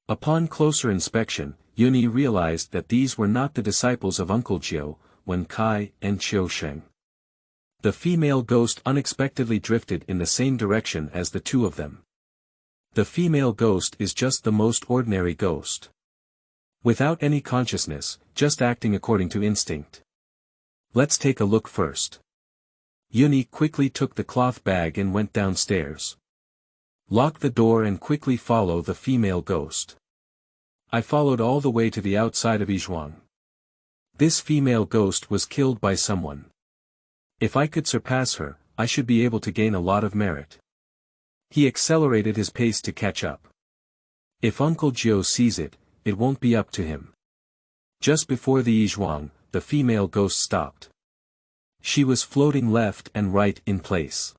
Upon closer inspection, Yun-Yi realized that these were not the disciples of Uncle Jiu, Wen Kai and Qiu Sheng. The female ghost unexpectedly drifted in the same direction as the 2 of them. The female ghost is just the most ordinary ghost. Without any consciousness, just acting according to instinct. Let's take a look first. Yun-Yi quickly took the cloth bag and went downstairs. Lock the door and quickly follow the female ghost. I followed all the way to the outside of Yizhuang. This female ghost was killed by someone. If I could surpass her, I should be able to gain a lot of merit. He accelerated his pace to catch up. If Uncle Jiu sees it, it won't be up to him. Just before the Yizhuang, the female ghost stopped. She was floating left and right in place.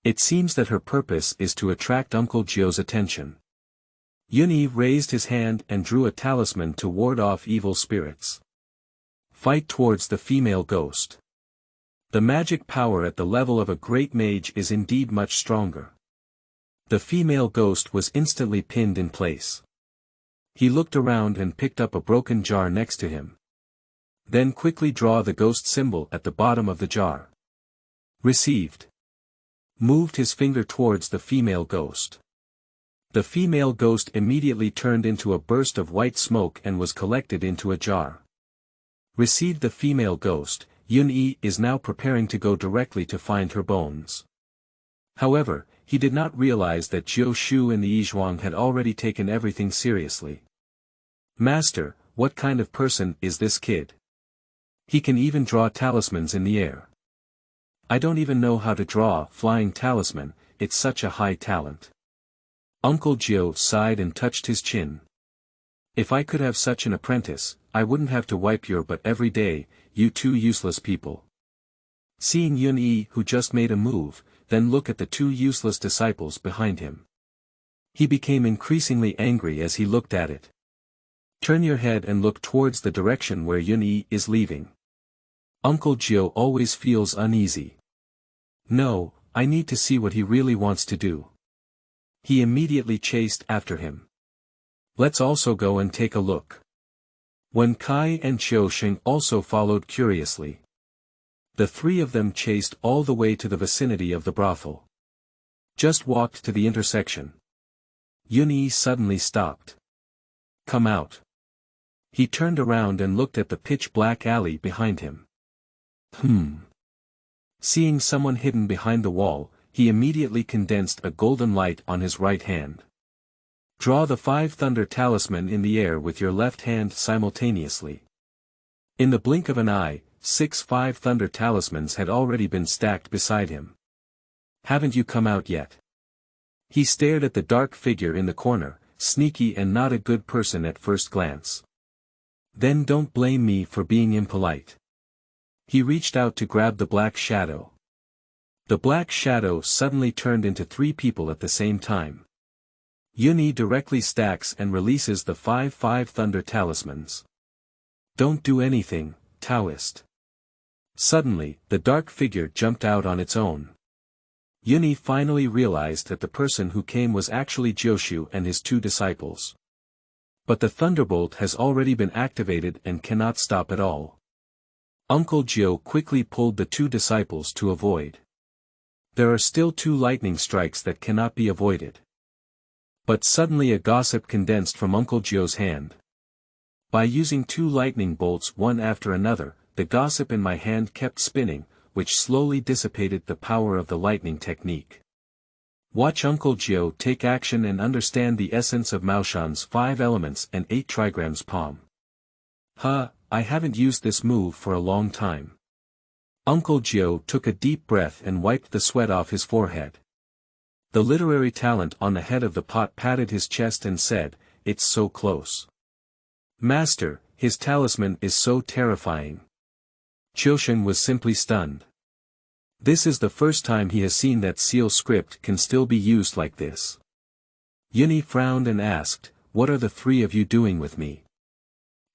It seems that her purpose is to attract Uncle Jiu's attention. Yun-Yi raised his hand and drew a talisman to ward off evil spirits. Fight towards the female ghost. The magic power at the level of a great mage is indeed much stronger. The female ghost was instantly pinned in place. He looked around and picked up a broken jar next to him. Then quickly draw the ghost symbol at the bottom of the jar. Received. Moved his finger towards the female ghost. The female ghost immediately turned into a burst of white smoke and was collected into a jar. Received the female ghost, Yun-Yi is now preparing to go directly to find her bones. However, he did not realize that Jiushu and the Yizhuang had already taken everything seriously. Master, what kind of person is this kid? He can even draw talismans in the air. I don't even know how to draw flying talisman, it's such a high talent. Uncle Jiu sighed and touched his chin. If I could have such an apprentice, I wouldn't have to wipe your butt every day, you two useless people. Seeing Yun-Yi who just made a move, then look at the two useless disciples behind him. He became increasingly angry as he looked at it. Turn your head and look towards the direction where Yun-Yi is leaving. Uncle Jiu always feels uneasy. No, I need to see what he really wants to do. He immediately chased after him. Let's also go and take a look. Wen Kai and Qiusheng also followed curiously. The three of them chased all the way to the vicinity of the brothel. Just walked to the intersection. Yun-Yi suddenly stopped. Come out. He turned around and looked at the pitch-black alley behind him. Seeing someone hidden behind the wall, he immediately condensed a golden light on his right hand. Draw the 5 thunder talisman in the air with your left hand simultaneously. In the blink of an eye, 6 5 thunder talismans had already been stacked beside him. Haven't you come out yet? He stared at the dark figure in the corner, sneaky and not a good person at first glance. Then don't blame me for being impolite. He reached out to grab the black shadow. The black shadow suddenly turned into 3 people at the same time. Yun-Yi directly stacks and releases the 5 5 thunder talismans. Don't do anything, Taoist. Suddenly, the dark figure jumped out on its own. Yun-Yi finally realized that the person who came was actually Jiushu and his 2 disciples. But the thunderbolt has already been activated and cannot stop at all. Uncle Jiu quickly pulled the 2 disciples to avoid. There are still 2 lightning strikes that cannot be avoided. But suddenly a gossip condensed from Uncle Jiu's hand. By using 2 lightning bolts one after another, the gossip in my hand kept spinning, which slowly dissipated the power of the lightning technique. Watch Uncle Jiu take action and understand the essence of Maoshan's 5 elements and 8 trigrams palm. I haven't used this move for a long time. Uncle Jiu took a deep breath and wiped the sweat off his forehead. The literary talent on the head of the pot patted his chest and said, "It's so close. Master, his talisman is so terrifying." Qiusheng was simply stunned. This is the first time he has seen that seal script can still be used like this. Yun-Yi frowned and asked, "What are the 3 of you doing with me?"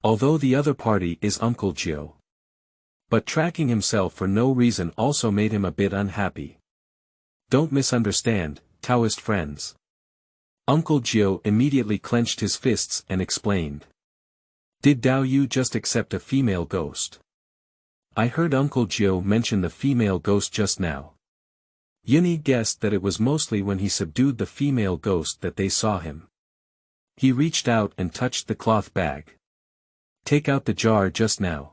Although the other party is Uncle Jiu. But tracking himself for no reason also made him a bit unhappy. Don't misunderstand, Taoist friends. Uncle Jiu immediately clenched his fists and explained. Did Dao-Yu just accept a female ghost? I heard Uncle Jiu mention the female ghost just now. Yun-Yi guessed that it was mostly when he subdued the female ghost that they saw him. He reached out and touched the cloth bag. Take out the jar just now.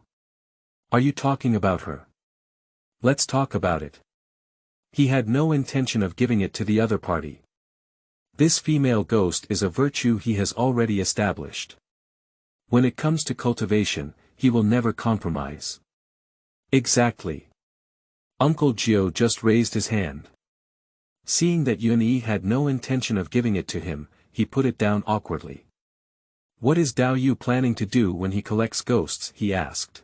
Are you talking about her? Let's talk about it. He had no intention of giving it to the other party. This female ghost is a virtue he has already established. When it comes to cultivation, he will never compromise. Exactly. Uncle Jiu just raised his hand. Seeing that Yun-Yi had no intention of giving it to him, he put it down awkwardly. What is Dao-Yu planning to do when he collects ghosts? He asked.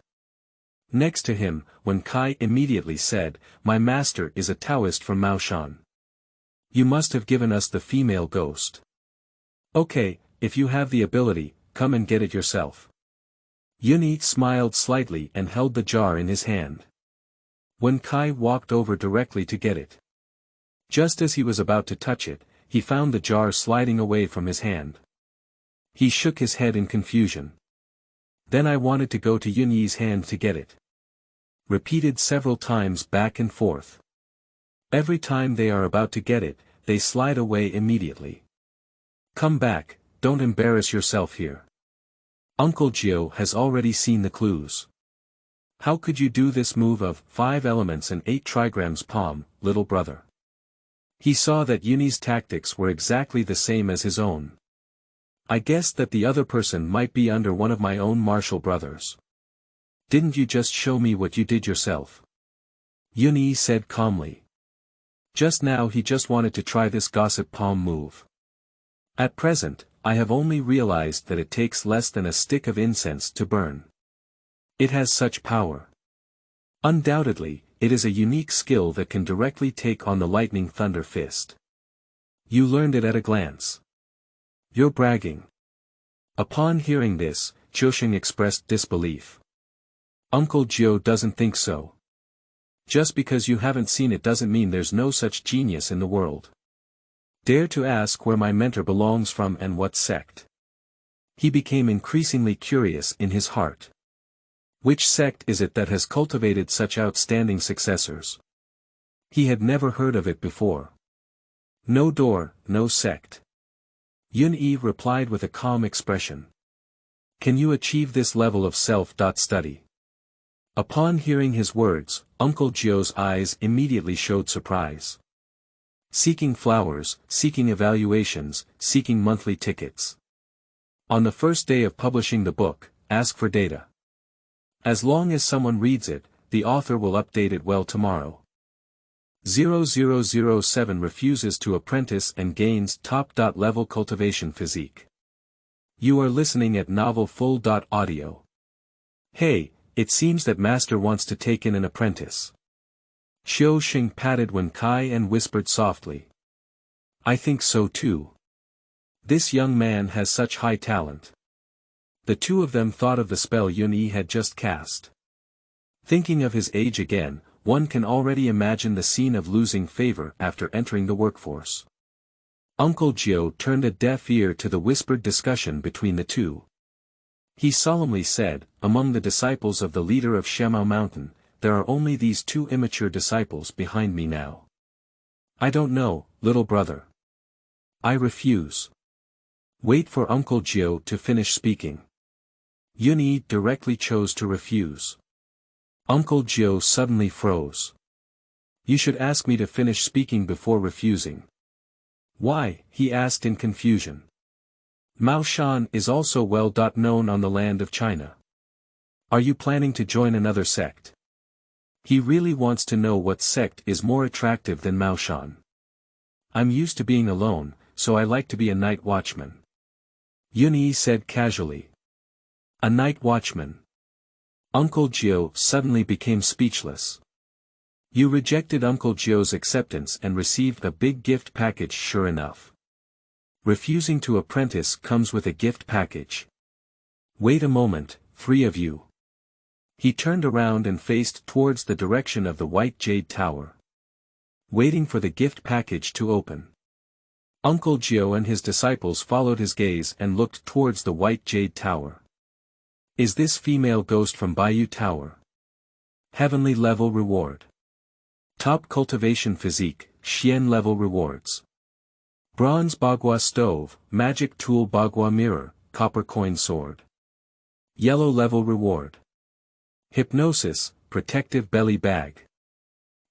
Next to him, Wen Kai immediately said, My master is a Taoist from Maoshan. You must have given us the female ghost. Okay, if you have the ability, come and get it yourself. Yun-Yi smiled slightly and held the jar in his hand. Wen Kai walked over directly to get it. Just as he was about to touch it, he found the jar sliding away from his hand. He shook his head in confusion. Then I wanted to go to Yun-Yi's hand to get it. Repeated several times back and forth. Every time they are about to get it, they slide away immediately. Come back, don't embarrass yourself here. Uncle Jiu has already seen the clues. How could you do this move of 5 elements and 8 trigrams palm, little brother? He saw that Yun-Yi's tactics were exactly the same as his own. I guessed that the other person might be under one of my own martial brothers. Didn't you just show me what you did yourself? Yun-Yi said calmly. Just now he just wanted to try this gossip palm move. At present, I have only realized that it takes less than a stick of incense to burn. It has such power. Undoubtedly, it is a unique skill that can directly take on the lightning thunder fist. You learned it at a glance. You're bragging. Upon hearing this, Jiushu expressed disbelief. Uncle Jiu doesn't think so. Just because you haven't seen it doesn't mean there's no such genius in the world. Dare to ask where my mentor belongs from and what sect. He became increasingly curious in his heart. Which sect is it that has cultivated such outstanding successors? He had never heard of it before. No door, no sect. Yun replied with a calm expression. Can you achieve this level of self-study? Upon hearing his words, Uncle Jiu's eyes immediately showed surprise. Seeking flowers, seeking evaluations, seeking monthly tickets. On the first day of publishing the book, ask for data. As long as someone reads it, the author will update it well tomorrow. 0007 refuses to apprentice and gains top.level cultivation physique. You are listening at Novel Full.audio. Hey, it seems that master wants to take in an apprentice. Jiushu patted Wen Kai and whispered softly. I think so too. This young man has such high talent. The two of them thought of the spell Yun had just cast. Thinking of his age again, one can already imagine the scene of losing favor after entering the workforce. Uncle Jiu turned a deaf ear to the whispered discussion between the two. He solemnly said, among the disciples of the leader of Shemao Mountain, there are only these two immature disciples behind me now. I don't know, little brother. I refuse. Wait for Uncle Jiu to finish speaking. Yun directly chose to refuse. Uncle Jiu suddenly froze. You should ask me to finish speaking before refusing. Why? He asked in confusion. Mao Shan is also well known on the land of China. Are you planning to join another sect? He really wants to know what sect is more attractive than Mao Shan. I'm used to being alone, so I like to be a night watchman. Yun said casually. A night watchman. Uncle Jiu suddenly became speechless. You rejected Uncle Jiu's acceptance and received a big gift package sure enough. Refusing to apprentice comes with a gift package. Wait a moment, three of you. He turned around and faced towards the direction of the White Jade Tower. Waiting for the gift package to open. Uncle Jiu and his disciples followed his gaze and looked towards the White Jade Tower. Is this female ghost from Feilu Tower? Heavenly level reward. Top cultivation physique, Xian level rewards. Bronze Bagua stove, magic tool Bagua mirror, copper coin sword. Yellow level reward. Hypnosis, protective belly bag.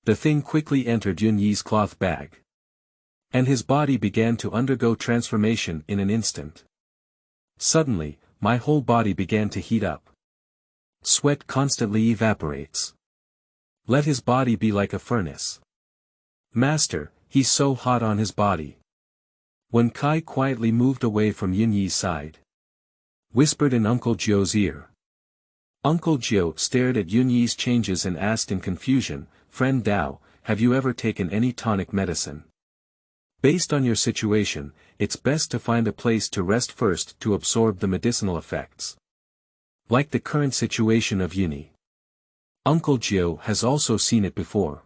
The thing quickly entered Yun's cloth bag. And his body began to undergo transformation in an instant. Suddenly, my whole body began to heat up. Sweat constantly evaporates. Let his body be like a furnace. Master, he's so hot on his body. When Kai quietly moved away from Yun's side. Whispered in Uncle Jiu's ear. Uncle Jiu stared at Yun's changes and asked in confusion, Friend Dao, have you ever taken any tonic medicine? Based on your situation, it's best to find a place to rest first to absorb the medicinal effects. Like the current situation of Yun. Uncle Jiu has also seen it before.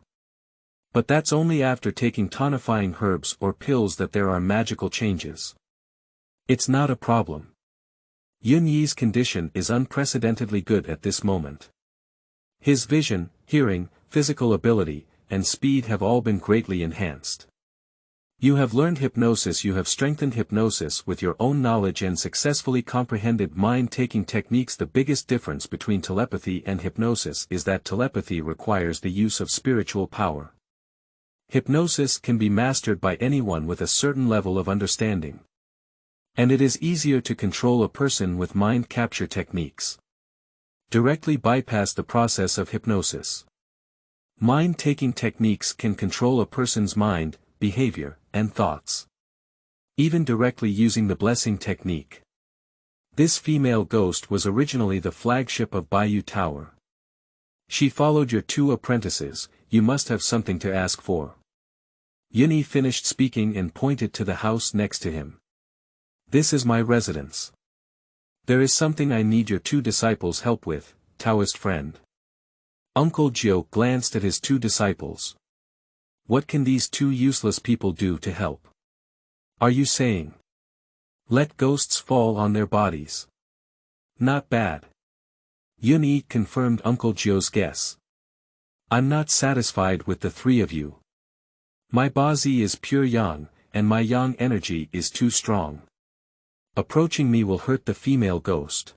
But that's only after taking tonifying herbs or pills that there are magical changes. It's not a problem. Yun's condition is unprecedentedly good at this moment. His vision, hearing, physical ability, and speed have all been greatly enhanced. You have learned hypnosis. You have strengthened hypnosis with your own knowledge and successfully comprehended mind-taking techniques. The biggest difference between telepathy and hypnosis is that telepathy requires the use of spiritual power. Hypnosis can be mastered by anyone with a certain level of understanding. And it is easier to control a person with mind capture techniques. Directly bypass the process of hypnosis. Mind-taking techniques can control a person's mind, behavior, and thoughts. even directly using the blessing technique. This female ghost was originally the flagship of Feilu Tower. She followed your two apprentices. You must have something to ask for. Yun finished speaking and pointed to the house next to him. This is my residence. There is something I need your two disciples' help with, Taoist friend. Uncle Jiu glanced at his two disciples. What can these two useless people do to help? Are you saying? Let ghosts fall on their bodies. Not bad. Yun confirmed Uncle Jiu's guess. I'm not satisfied with the three of you. My Bazi is pure yang, and my yang energy is too strong. Approaching me will hurt the female ghost.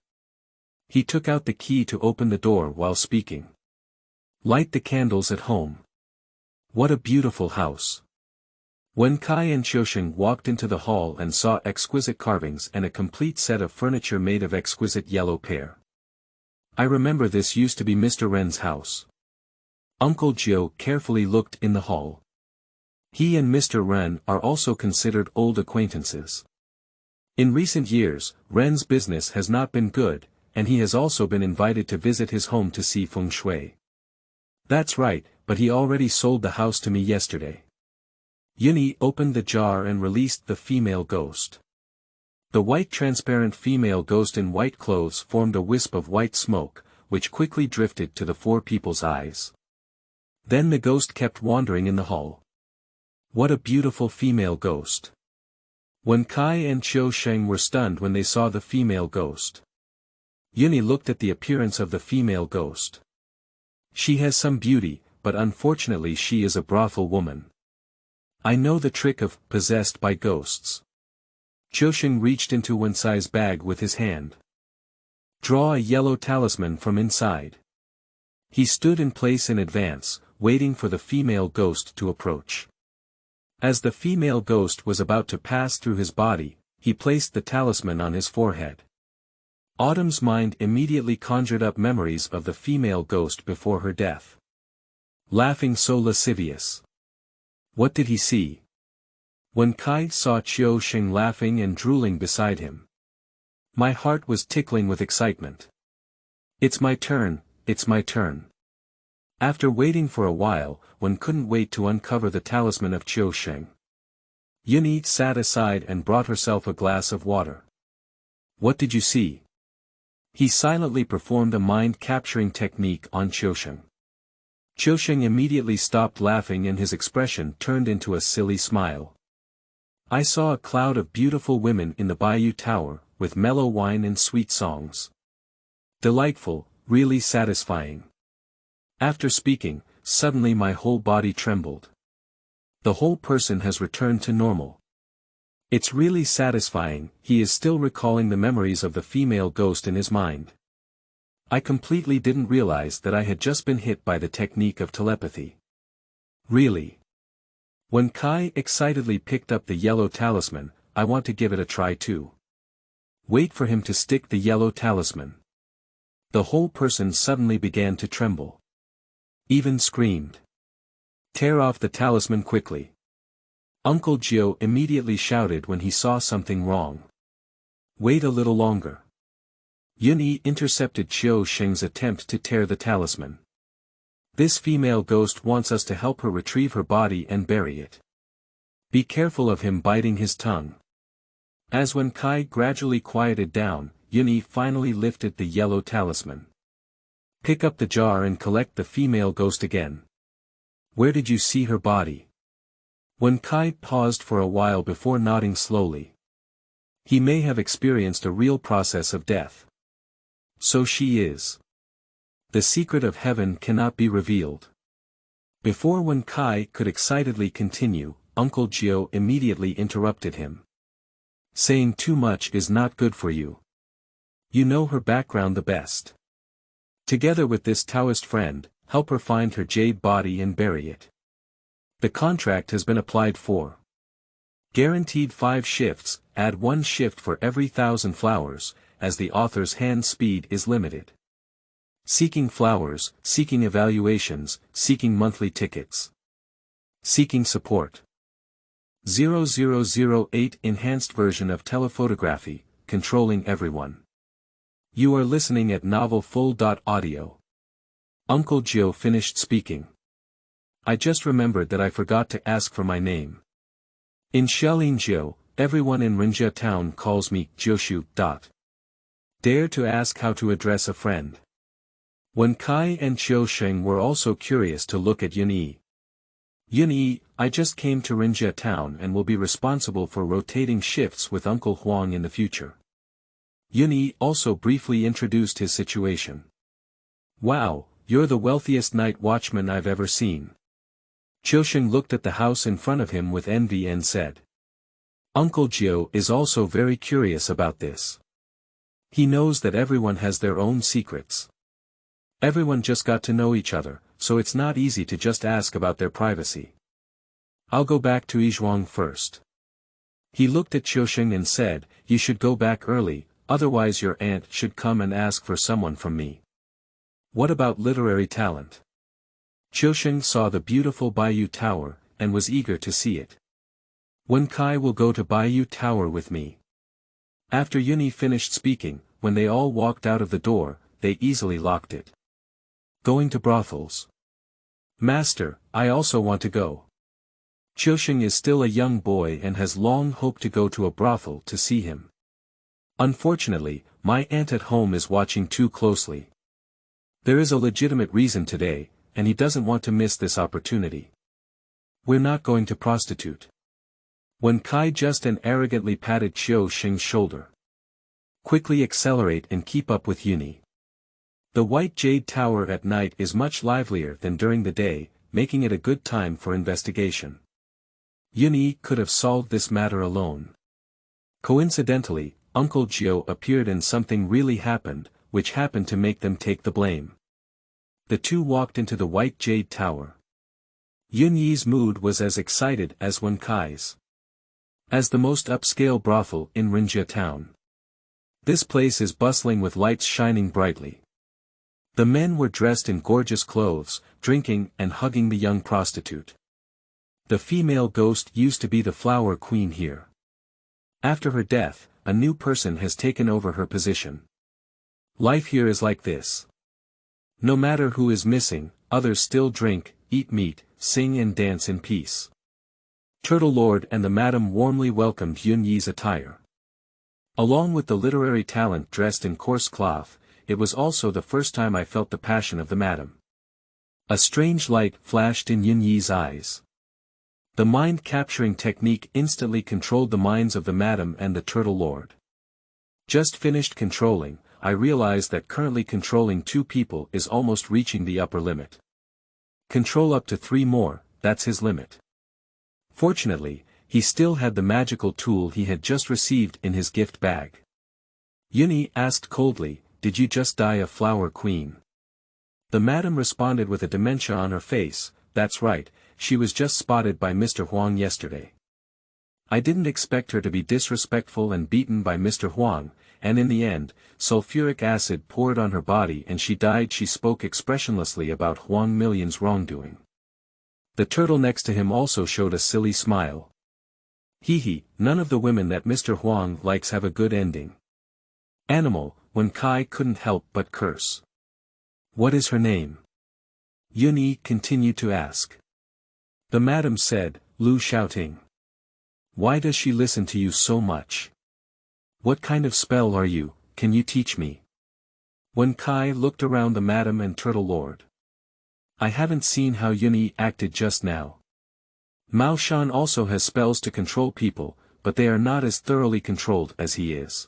He took out the key to open the door while speaking. Light the candles at home. What a beautiful house. When Kai and Qiusheng walked into the hall and saw exquisite carvings and a complete set of furniture made of exquisite yellow pear. I remember this used to be Mr. Ren's house. Uncle Jiu carefully looked in the hall. He and Mr. Ren are also considered old acquaintances. In recent years, Ren's business has not been good, and he has also been invited to visit his home to see feng shui. That's right, but he already sold the house to me yesterday. Yun opened the jar and released the female ghost. The white transparent female ghost in white clothes formed a wisp of white smoke, which quickly drifted to the four people's eyes. Then the ghost kept wandering in the hall. What a beautiful female ghost. When Kai and Qiusheng were stunned when they saw the female ghost. Yun looked at the appearance of the female ghost. She has some beauty, but unfortunately she is a brothel woman. I know the trick of possessed by ghosts. Qiusheng reached into Wensai's bag with his hand. Draw a yellow talisman from inside. He stood in place in advance, waiting for the female ghost to approach. As the female ghost was about to pass through his body, he placed the talisman on his forehead. Autumn's mind immediately conjured up memories of the female ghost before her death. Laughing so lascivious. What did he see? When Kai saw Qiusheng laughing and drooling beside him. My heart was tickling with excitement. It's my turn, it's my turn. After waiting for a while, one couldn't wait to uncover the talisman of Qiusheng. Yun sat aside and brought herself a glass of water. What did you see? He silently performed a mind-capturing technique on Qiusheng. Qiusheng immediately stopped laughing and his expression turned into a silly smile. I saw a cloud of beautiful women in the Feilu Tower, with mellow wine and sweet songs. Delightful, really satisfying. After speaking, suddenly my whole body trembled. The whole person has returned to normal. It's really satisfying. He is still recalling the memories of the female ghost in his mind. I completely didn't realize that I had just been hit by the technique of telepathy. Really. When Kai excitedly picked up the yellow talisman, I want to give it a try too. Wait for him to stick the yellow talisman. The whole person suddenly began to tremble. Even screamed. Tear off the talisman quickly. Uncle Jiu immediately shouted when he saw something wrong. Wait a little longer. Yun intercepted Qiusheng's attempt to tear the talisman. This female ghost wants us to help her retrieve her body and bury it. Be careful of him biting his tongue. As when Kai gradually quieted down, Yun finally lifted the yellow talisman. Pick up the jar and collect the female ghost again. Where did you see her body? When Kai paused for a while before nodding slowly. He may have experienced a real process of death. So she is. The secret of heaven cannot be revealed. Before Wen Kai could excitedly continue, Uncle Jiu immediately interrupted him. Saying too much is not good for you. You know her background the best. Together with this Taoist friend, help her find her jade body and bury it. The contract has been applied for. Guaranteed 5 shifts, add 1 shift for every 1,000 flowers, as the author's hand speed is limited. Seeking flowers, seeking evaluations, seeking monthly tickets. Seeking support. 0008 Enhanced version of telephotography, controlling everyone. You are listening at Novel Full.Audio. Uncle Jiu finished speaking. I just remembered that I forgot to ask for my name. In Renjia, everyone in Renjia town calls me Jiushu. Dare to ask how to address a friend. When Kai and Qiusheng were also curious to look at Yun-Yi. Yun-Yi, I just came to Renjia town and will be responsible for rotating shifts with Uncle Huang in the future. Yun-Yi also briefly introduced his situation. Wow, you're the wealthiest night watchman I've ever seen. Qiusheng looked at the house in front of him with envy and said. Uncle Jiu is also very curious about this. He knows that everyone has their own secrets. Everyone just got to know each other, so it's not easy to just ask about their privacy. I'll go back to Yizhuang first. He looked at Qiusheng and said, you should go back early, otherwise your aunt should come and ask for someone from me. What about literary talent? Qiusheng saw the beautiful Baiyu Tower, and was eager to see it. When Kai will go to Baiyu Tower with me? After Yun-Yi finished speaking, when they all walked out of the door, they easily locked it. Going to brothels. Master, I also want to go. Qiusheng is still a young boy and has long hoped to go to a brothel to see him. Unfortunately, my aunt at home is watching too closely. There is a legitimate reason today, and he doesn't want to miss this opportunity. We're not going to prostitute. When Kai just and arrogantly patted Qiusheng's shoulder. Quickly accelerate and keep up with Yun-Yi. The White Jade Tower at night is much livelier than during the day, making it a good time for investigation. Yun-Yi could have solved this matter alone. Coincidentally, Uncle Jiu appeared and something really happened, which happened to make them take the blame. The two walked into the White Jade Tower. Yun-Yi's mood was as excited as when Kai's. As the most upscale brothel in Renjia town. This place is bustling with lights shining brightly. The men were dressed in gorgeous clothes, drinking and hugging the young prostitute. The female ghost used to be the flower queen here. After her death, a new person has taken over her position. Life here is like this. No matter who is missing, others still drink, eat meat, sing and dance in peace. Turtle Lord and the Madam warmly welcomed Yun-Yi's attire. Along with the literary talent dressed in coarse cloth, it was also the first time I felt the passion of the Madam. A strange light flashed in Yun-Yi's eyes. The mind-capturing technique instantly controlled the minds of the Madam and the Turtle Lord. Just finished controlling, I realized that currently controlling 2 people is almost reaching the upper limit. Control up to 3 more, that's his limit. Fortunately, he still had the magical tool he had just received in his gift bag. Yun-Yi asked coldly, did you just die a flower queen? The Madam responded with a dementia on her face, that's right, she was just spotted by Mr. Huang yesterday. I didn't expect her to be disrespectful and beaten by Mr. Huang, and in the end, sulfuric acid poured on her body and she died. She spoke expressionlessly about Huang Million's wrongdoing. The turtle next to him also showed a silly smile. Hee, none of the women that Mr. Huang likes have a good ending. Animal, when Kai couldn't help but curse. What is her name? Yun-Yi continued to ask. The Madam said, Lu Xiaoting. Why does she listen to you so much? What kind of spell are you, can you teach me? When Kai looked around the Madam and Turtle Lord. I haven't seen how Yun-Yi acted just now. Mao Shan also has spells to control people, but they are not as thoroughly controlled as he is.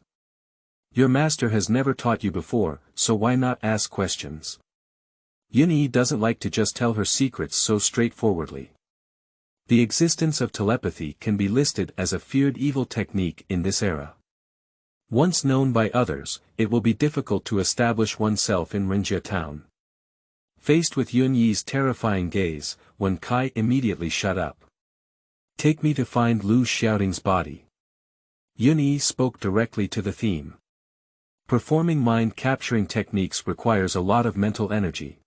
Your master has never taught you before, so why not ask questions? Yun-Yi doesn't like to just tell her secrets so straightforwardly. The existence of telepathy can be listed as a feared evil technique in this era. Once known by others, it will be difficult to establish oneself in Renjia town. Faced with Yun-Yi's terrifying gaze, when Kai immediately shut up. Take me to find Lu Xiaoting's body. Yun-Yi spoke directly to the theme. Performing mind-capturing techniques requires a lot of mental energy.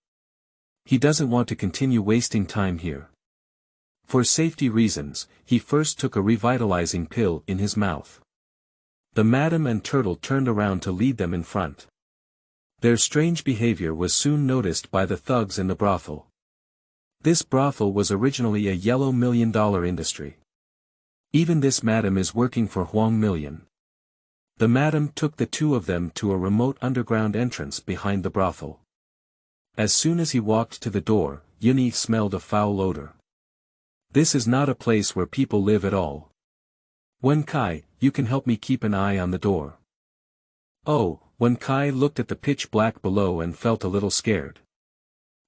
He doesn't want to continue wasting time here. For safety reasons, he first took a revitalizing pill in his mouth. The madam and turtle turned around to lead them in front. Their strange behavior was soon noticed by the thugs in the brothel. This brothel was originally a yellow $1 million industry. Even this madam is working for Huang Million. The madam took the two of them to a remote underground entrance behind the brothel. As soon as he walked to the door, Yun smelled a foul odor. This is not a place where people live at all. Wen Kai, you can help me keep an eye on the door. Oh, Wen Kai looked at the pitch black below and felt a little scared.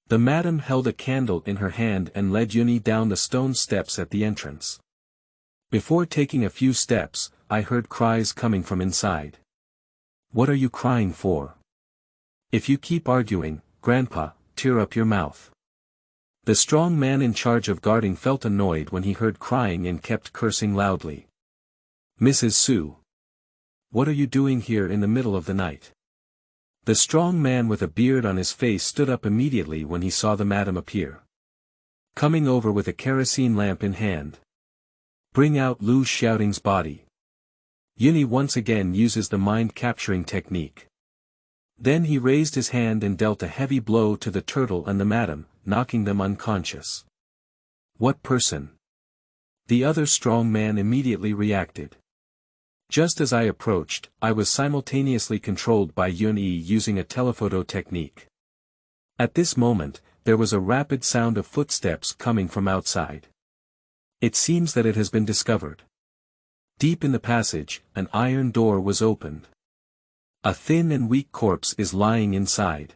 The madam held a candle in her hand and led Yun down the stone steps at the entrance. Before taking a few steps, I heard cries coming from inside. What are you crying for? If you keep arguing, Grandpa, tear up your mouth. The strong man in charge of guarding felt annoyed when he heard crying and kept cursing loudly. Mrs. Su. What are you doing here in the middle of the night? The strong man with a beard on his face stood up immediately when he saw the madam appear. Coming over with a kerosene lamp in hand. Bring out Lu Xiaoting's body. Yun once again uses the mind-capturing technique. Then he raised his hand and dealt a heavy blow to the turtle and the madam, knocking them unconscious. What person? The other strong man immediately reacted. Just as I approached, I was simultaneously controlled by Yun using a telephoto technique. At this moment, there was a rapid sound of footsteps coming from outside. It seems that it has been discovered. Deep in the passage, an iron door was opened. A thin and weak corpse is lying inside.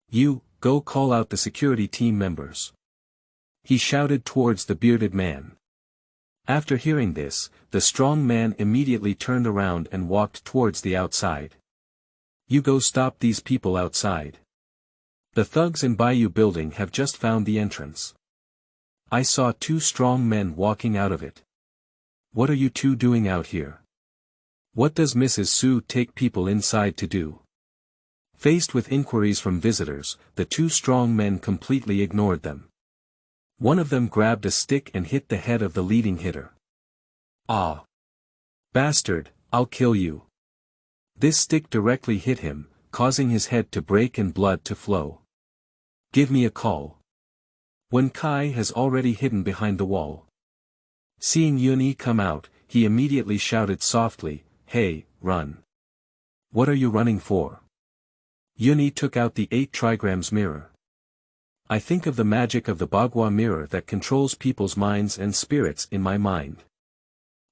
You, go call out the security team members. He shouted towards the bearded man. After hearing this, the strong man immediately turned around and walked towards the outside. You go stop these people outside. The thugs in Bayou building have just found the entrance. I saw two strong men walking out of it. What are you two doing out here? What does Mrs. Su take people inside to do? Faced with inquiries from visitors, the two strong men completely ignored them. One of them grabbed a stick and hit the head of the leading hitter. Ah! Bastard, I'll kill you. This stick directly hit him, causing his head to break and blood to flow. Give me a call. Wen Kai has already hidden behind the wall. Seeing Yun come out, he immediately shouted softly, Hey, run. What are you running for? Yun took out the 8 trigrams mirror. I think of the magic of the Bagua mirror that controls people's minds and spirits in my mind.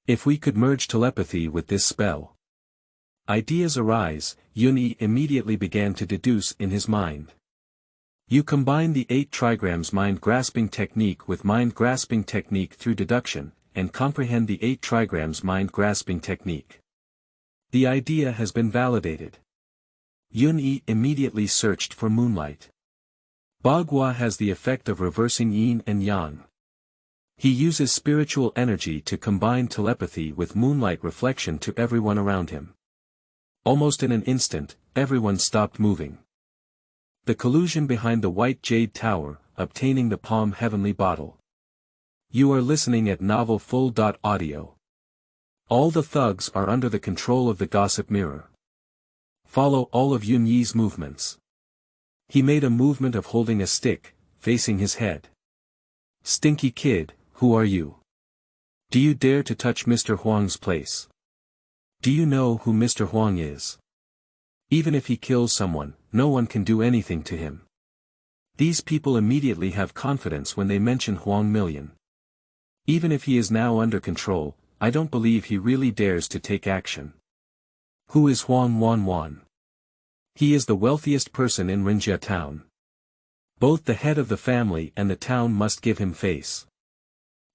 If we could merge telepathy with this spell. Ideas arise, Yun immediately began to deduce in his mind. You combine the 8 trigrams mind-grasping technique with mind-grasping technique through deduction, and comprehend the 8 trigrams mind-grasping technique. The idea has been validated. Yun immediately searched for moonlight. Bagua has the effect of reversing yin and yang. He uses spiritual energy to combine telepathy with moonlight reflection to everyone around him. Almost in an instant, everyone stopped moving. The collusion behind the White Jade Tower, obtaining the Palm Heavenly Bottle. You are listening at Novel Full.audio. All the thugs are under the control of the gossip mirror. Follow all of Yun Yi's movements. He made a movement of holding a stick, facing his head. Stinky kid, who are you? Do you dare to touch Mr. Huang's place? Do you know who Mr. Huang is? Even if he kills someone, no one can do anything to him. These people immediately have confidence when they mention Huang Million. Even if he is now under control, I don't believe he really dares to take action. Who is Huang Wan? He is the wealthiest person in Renjia town. Both the head of the family and the town must give him face.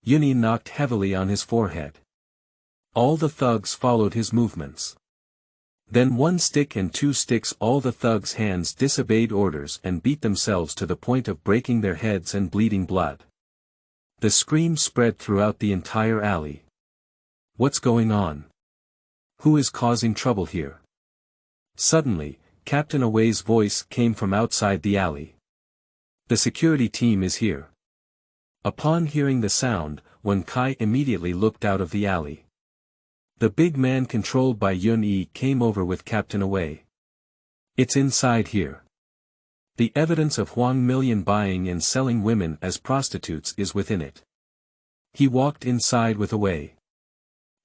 Yun knocked heavily on his forehead. All the thugs followed his movements. Then 1 stick and 2 sticks, all the thugs' hands disobeyed orders and beat themselves to the point of breaking their heads and bleeding blood. The scream spread throughout the entire alley. What's going on? Who is causing trouble here? Suddenly, Captain Away's voice came from outside the alley. The security team is here. Upon hearing the sound, Wen Kai immediately looked out of the alley. The big man controlled by Yun came over with Captain Away. It's inside here. The evidence of Huang Million buying and selling women as prostitutes is within it. He walked inside with Away.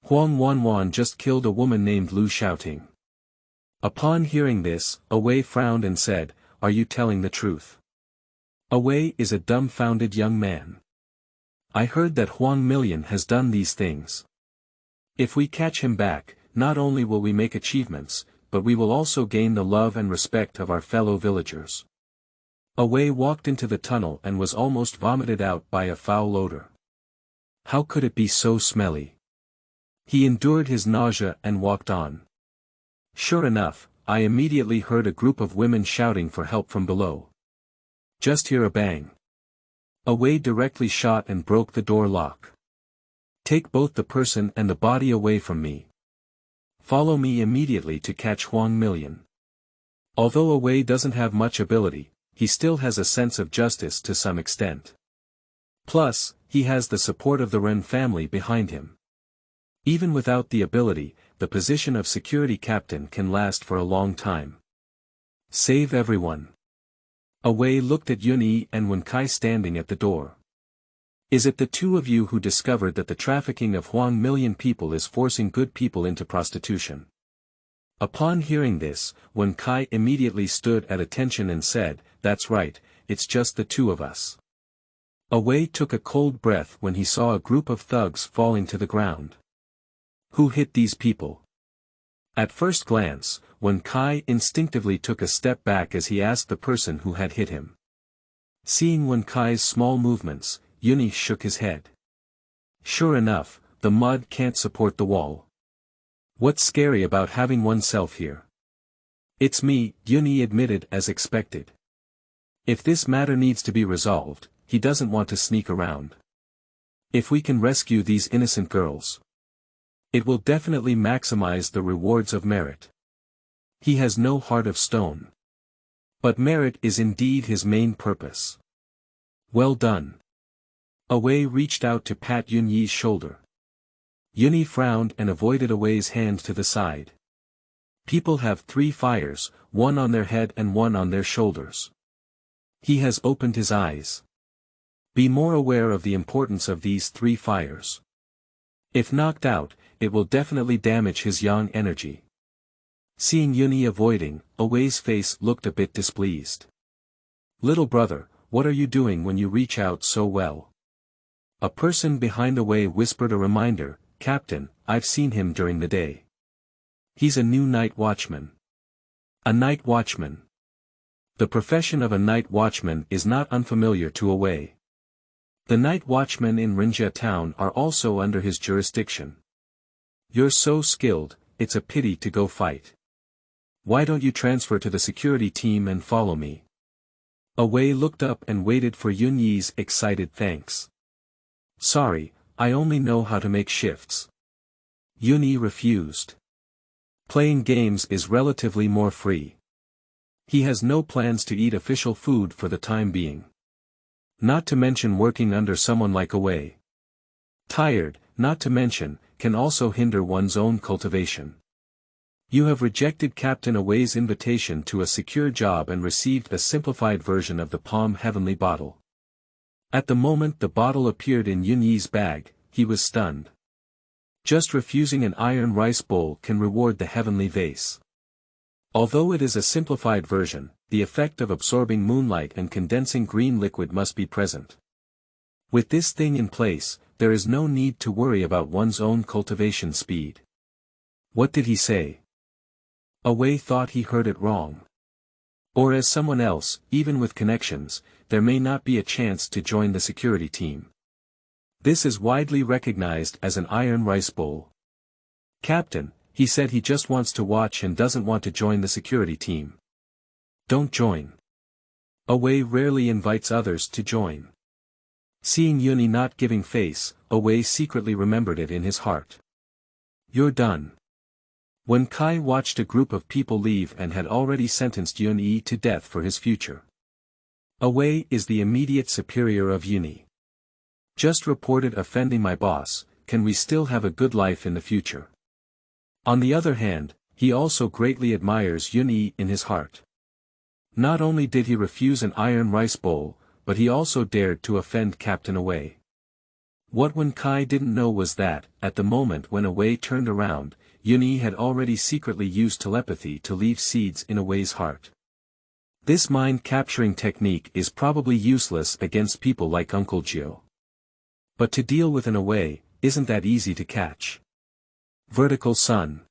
Huang Wanwan just killed a woman named Lu Xiaoting. Upon hearing this, Away frowned and said, "Are you telling the truth?" Away is a dumbfounded young man. I heard that Huang Million has done these things. If we catch him back, not only will we make achievements, but we will also gain the love and respect of our fellow villagers. Away walked into the tunnel and was almost vomited out by a foul odor. How could it be so smelly? He endured his nausea and walked on. Sure enough, I immediately heard a group of women shouting for help from below. Just hear a bang. Away directly shot and broke the door lock. Take both the person and the body away from me. Follow me immediately to catch Huang Million. Although Away doesn't have much ability, he still has a sense of justice to some extent. Plus, he has the support of the Ren family behind him. Even without the ability, the position of security captain can last for a long time. Save everyone. Away looked at Yun and Wen Kai standing at the door. Is it the two of you who discovered that the trafficking of Huang Million people is forcing good people into prostitution? Upon hearing this, Wen Kai immediately stood at attention and said, "That's right, it's just the two of us." Away took a cold breath when he saw a group of thugs falling to the ground. Who hit these people? At first glance, Wen Kai instinctively took a step back as he asked the person who had hit him. Seeing Wen Kai's small movements, Yun shook his head. Sure enough, the mud can't support the wall. What's scary about having oneself here? It's me, Yun admitted as expected. If this matter needs to be resolved, he doesn't want to sneak around. If we can rescue these innocent girls, it will definitely maximize the rewards of merit. He has no heart of stone. But merit is indeed his main purpose. Well done. Away reached out to pat Yun's shoulder. Yun frowned and avoided Away's hand to the side. People have 3 fires, one on their head and one on their shoulders. He has opened his eyes. Be more aware of the importance of these 3 fires. If knocked out, it will definitely damage his yang energy. Seeing Yun avoiding, Away's face looked a bit displeased. Little brother, what are you doing when you reach out so well? A person behind Away whispered a reminder, Captain, I've seen him during the day. He's a new night watchman. A night watchman. The profession of a night watchman is not unfamiliar to Away. The night watchmen in Renjia town are also under his jurisdiction. You're so skilled, it's a pity to go fight. Why don't you transfer to the security team and follow me? Away looked up and waited for Yun's excited thanks. Sorry, I only know how to make shifts. Yun refused. Playing games is relatively more free. He has no plans to eat official food for the time being. Not to mention working under someone like Away. Tired, not to mention, can also hinder one's own cultivation. You have rejected Captain Away's invitation to a secure job and received a simplified version of the Palm Heavenly bottle. At the moment the bottle appeared in Yun's bag, he was stunned. Just refusing an iron rice bowl can reward the Heavenly vase. Although it is a simplified version, the effect of absorbing moonlight and condensing green liquid must be present. With this thing in place, there is no need to worry about one's own cultivation speed. What did he say? Away thought he heard it wrong. Or as someone else, even with connections, there may not be a chance to join the security team. This is widely recognized as an iron rice bowl. Captain, he said he just wants to watch and doesn't want to join the security team. Don't join. Away rarely invites others to join. Seeing Yun not giving face, Away secretly remembered it in his heart. You're done. When Kai watched a group of people leave and had already sentenced Yun to death for his future. Away is the immediate superior of Yun. Just reported offending my boss, can we still have a good life in the future? On the other hand, he also greatly admires Yun-yi in his heart. Not only did he refuse an iron rice bowl, but he also dared to offend Captain Away. What Wen Kai didn't know was that, at the moment when Away turned around, Yun-yi had already secretly used telepathy to leave seeds in Away's heart. This mind-capturing technique is probably useless against people like Uncle Gio. But to deal with an Away, isn't that easy to catch? Vertical sun.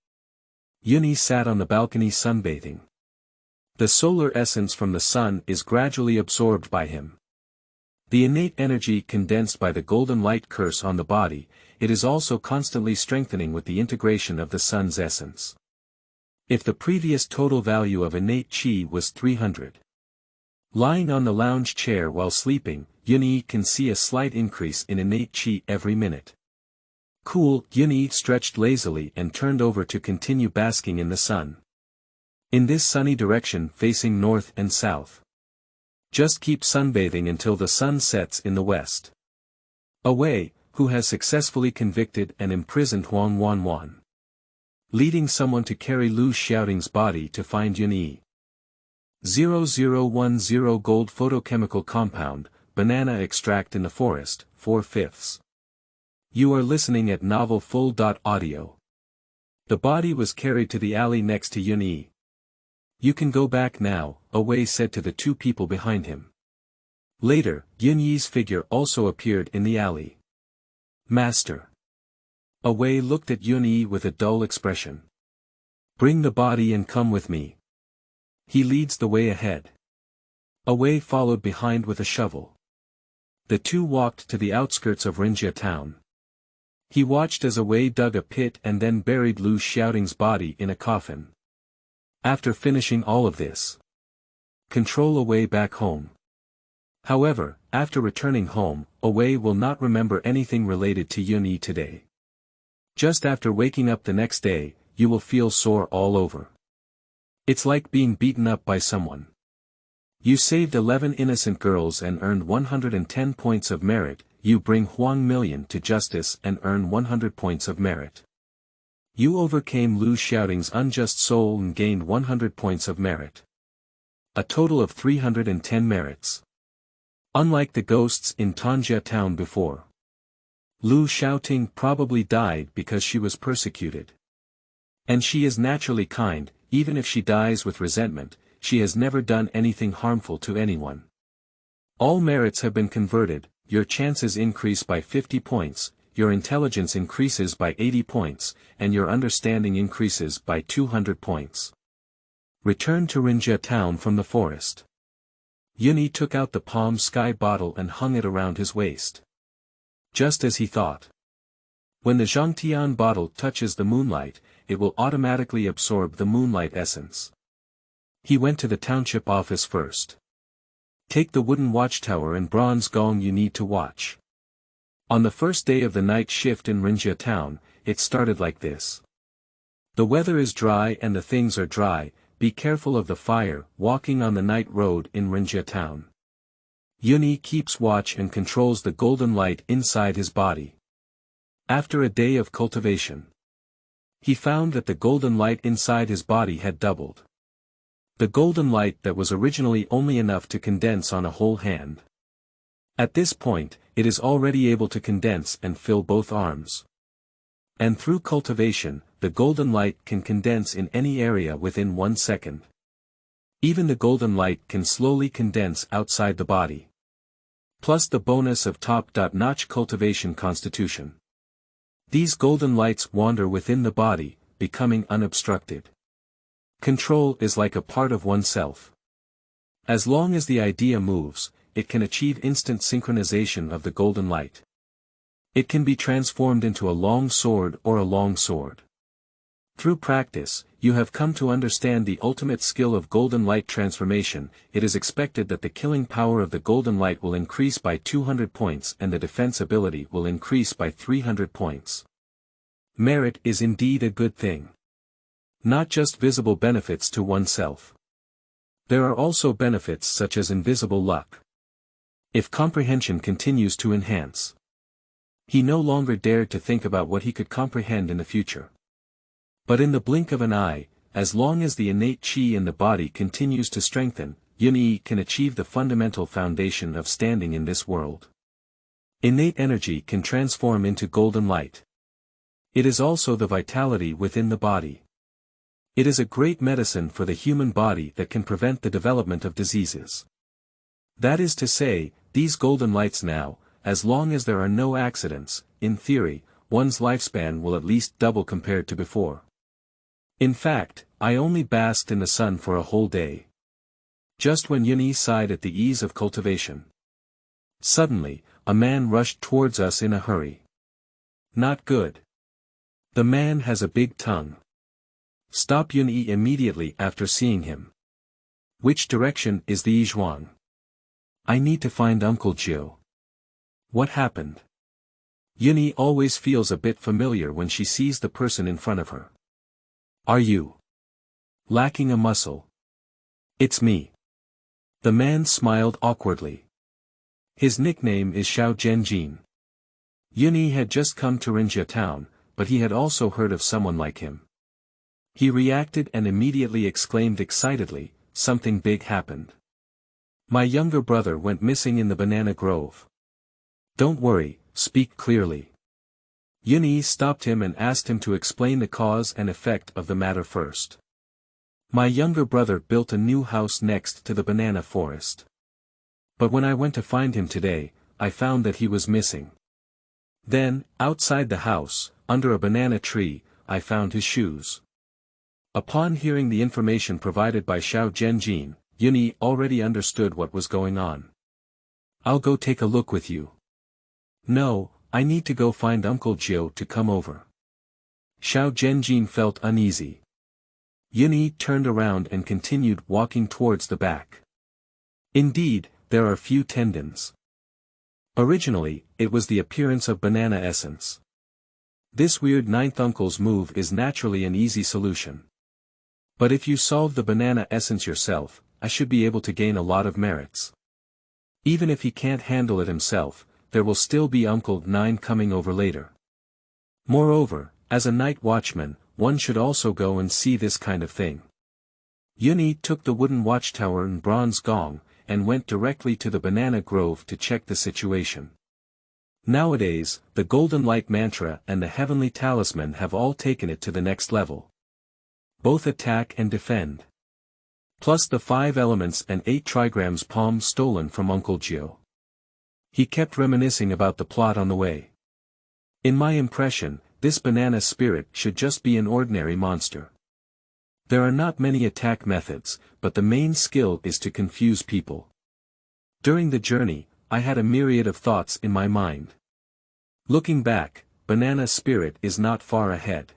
Yun-yi sat on the balcony sunbathing. The solar essence from the sun is gradually absorbed by him. The innate energy condensed by the golden light curse on the body, it is also constantly strengthening with the integration of the sun's essence. If the previous total value of innate chi was 300. Lying on the lounge chair while sleeping, Yun-yi can see a slight increase in innate chi every minute. Cool, Yun-yi stretched lazily and turned over to continue basking in the sun. In this sunny direction facing north and south. Just keep sunbathing until the sun sets in the west. Away, who has successfully convicted and imprisoned Huang Wanwan. Leading someone to carry Lu Xiaoting's body to find Yun-yi. 0010 gold photochemical compound, banana extract in the forest, 4/5. You are listening at Novel Full.Audio. The body was carried to the alley next to Yun-yi. You can go back now, Away said to the two people behind him. Later, Yun-yi's figure also appeared in the alley. Master. Away looked at Yun-yi with a dull expression. Bring the body and come with me. He leads the way ahead. Away followed behind with a shovel. The two walked to the outskirts of Renjia town. He watched as Away dug a pit and then buried Lu Xiaoting's body in a coffin. After finishing all of this, control Away back home. However, after returning home, Away will not remember anything related to Yun-yi today. Just after waking up the next day, you will feel sore all over. It's like being beaten up by someone. You saved 11 innocent girls and earned 110 points of merit, you bring Huang Million to justice and earn 100 points of merit. You overcame Lu Xiaoting's unjust soul and gained 100 points of merit. A total of 310 merits. Unlike the ghosts in Tanjia town before. Lu Xiaoting probably died because she was persecuted. And she is naturally kind, even if she dies with resentment, she has never done anything harmful to anyone. All merits have been converted, your chances increase by 50 points, your intelligence increases by 80 points, and your understanding increases by 200 points. Return to Renjia town from the forest. Yun-yi took out the palm sky bottle and hung it around his waist. Just as he thought. When the Zhangtian bottle touches the moonlight, it will automatically absorb the moonlight essence. He went to the township office first. Take the wooden watchtower and bronze gong you need to watch. On the first day of the night shift in Renjia town, it started like this. The weather is dry and the things are dry, be careful of the fire, walking on the night road in Renjia town. Yun-yi keeps watch and controls the golden light inside his body. After a day of cultivation, he found that the golden light inside his body had doubled. The golden light that was originally only enough to condense on a whole hand. At this point, it is already able to condense and fill both arms. And through cultivation, the golden light can condense in any area within 1 second. Even the golden light can slowly condense outside the body. Plus the bonus of top-notch cultivation constitution. These golden lights wander within the body, becoming unobstructed. Control is like a part of oneself. As long as the idea moves, it can achieve instant synchronization of the golden light. It can be transformed into a long sword or a long sword. Through practice, you have come to understand the ultimate skill of golden light transformation. It is expected that the killing power of the golden light will increase by 200 points and the defense ability will increase by 300 points. Merit is indeed a good thing. Not just visible benefits to oneself. There are also benefits such as invisible luck. If comprehension continues to enhance. He no longer dared to think about what he could comprehend in the future. But in the blink of an eye, as long as the innate qi in the body continues to strengthen, Yun can achieve the fundamental foundation of standing in this world. Innate energy can transform into golden light. It is also the vitality within the body. It is a great medicine for the human body that can prevent the development of diseases. That is to say, these golden lights now, as long as there are no accidents, in theory, one's lifespan will at least double compared to before. In fact, I only basked in the sun for a whole day. Just when Yun sighed at the ease of cultivation. Suddenly, a man rushed towards us in a hurry. Not good. The man has a big tongue. Stop Yun immediately after seeing him. Which direction is the Yizhuang? I need to find Uncle Jiu. What happened? Yun always feels a bit familiar when she sees the person in front of her. Are you lacking a muscle? It's me. The man smiled awkwardly. His nickname is Xiao Zhenjin. Yun had just come to Renjia town, but he had also heard of someone like him. He reacted and immediately exclaimed excitedly, something big happened. My younger brother went missing in the banana grove. Don't worry, speak clearly. Yun stopped him and asked him to explain the cause and effect of the matter first. My younger brother built a new house next to the banana forest. But when I went to find him today, I found that he was missing. Then, outside the house, under a banana tree, I found his shoes. Upon hearing the information provided by Xiao Zhenjin, Yun already understood what was going on. I'll go take a look with you. No, I need to go find Uncle Jiu to come over. Xiao Zhenjin felt uneasy. Yun turned around and continued walking towards the back. Indeed, there are few tendons. Originally, it was the appearance of banana essence. This weird ninth uncle's move is naturally an easy solution. But if you solve the banana essence yourself, I should be able to gain a lot of merits. Even if he can't handle it himself, there will still be Uncle 9 coming over later. Moreover, as a night watchman, one should also go and see this kind of thing. Yun took the wooden watchtower and bronze gong, and went directly to the banana grove to check the situation. Nowadays, the golden light mantra and the heavenly talisman have all taken it to the next level. Both attack and defend. Plus the 5 elements and 8 trigrams palm stolen from Uncle Jiu. He kept reminiscing about the plot on the way. In my impression, this banana spirit should just be an ordinary monster. There are not many attack methods, but the main skill is to confuse people. During the journey, I had a myriad of thoughts in my mind. Looking back, banana spirit is not far ahead.